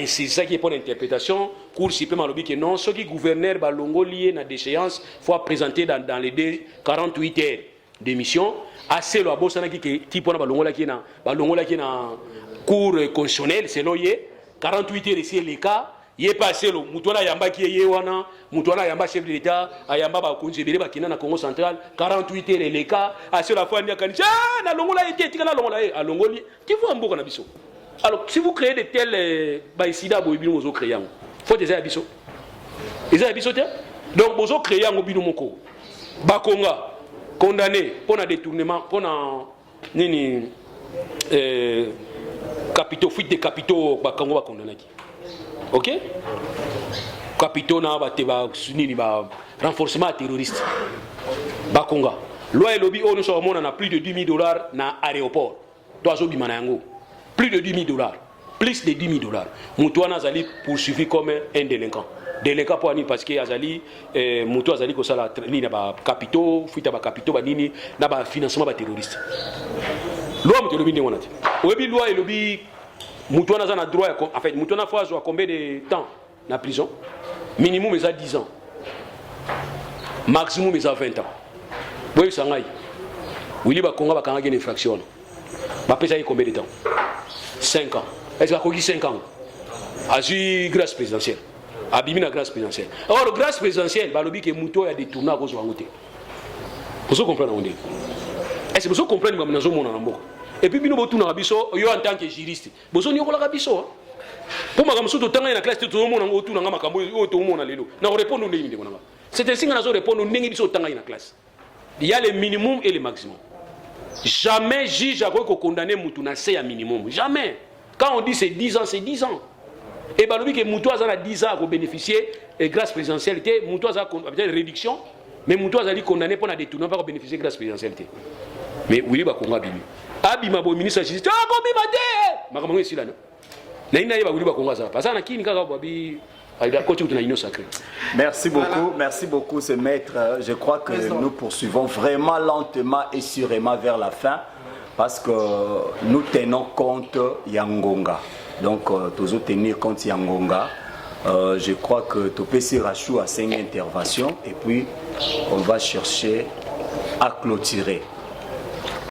C'est ça qui est pour l'interprétation. Cour suprême a lobby que non, ceux qui gouverneur balongo lié na déchéance faut présenter dans les 48 heures d'émission. Assez le boss qui type on a balongo la qui na cour constitutionnelle c'est là 48 heures ici les cas yé passé le mutona yamba qui yé wana mutona yamba chef de l'état ayamba ba konjebele ba kina na Congo central 48 heures les cas assez la fois nya kanisa na longo la été tika na longo la a longo li tu vois mboka na biso. Alors si vous créez de tels baïsida boibino vous créez faut déjà biso. Ils ont biso donc vous créez un bino moko bakonga condamné pour un détournement, pour un capitaux, fuite de capitaux, Bakongo va condamner. Ok? Capitaux na renforcement terroriste. Bakonga. Loi et lobby, nous sommes à plus de $10,000 dans l'aéroport. Toi, plus de $10,000. Plus de $10,000. Moutouana Zali poursuivi comme un délinquant. Délinquant pour ani parce que Azali Moutou Azali ko sala ni na ba capitaux fuita ba capitaux ba nini na ba financement ba terroriste. Loi Moutou lobi ndengona te. Oyebi loi et lobby Moutou na za droit en fait Moutou na fois à combien de temps na prison? Minimum est à 10 ans. Maximum est à 20 ans. Boy sangai. Wili ba konga ba kanga une infraction. Ba pesa y combien de temps? 5 ans. Est-ce que 5 ans? Azu grâce présidentielle. Abimi la grâce présidentielle. Alors, la grâce présidentielle, le lobby que Mouto a détourné à cause de la route. Vous comprenez? Est-ce que vous comprenez que nous sommes et puis, nous sommes en tant que juriste. Vous sommes en Bisso. Pour moi, je suis en classe, tout le monde c'est ainsi que nous répondons en classe. Il y a le minimum et le maximum. Jamais juge a condamné Moutou na c'est un minimum. Jamais. Quand on dit c'est 10 ans, c'est 10 ans. Et bien, que Moutoua a 10 ans pour bénéficier de grâce présidentialité, Moutoua a une réduction, mais Moutoua a condamné pour la détourner pour bénéficier de grâce présidentialité. Mais oui, il va qu'on a bimi. Abima, le ministre a dit ah, comment il ici là, non? Merci beaucoup, ce maître. Je crois que nous poursuivons vraiment lentement et sûrement vers la fin parce que nous tenons compte Yangonga. Donc, toujours tenir compte Yangonga. Je crois que Topesi Rachou a 5 interventions et puis on va chercher à clôturer.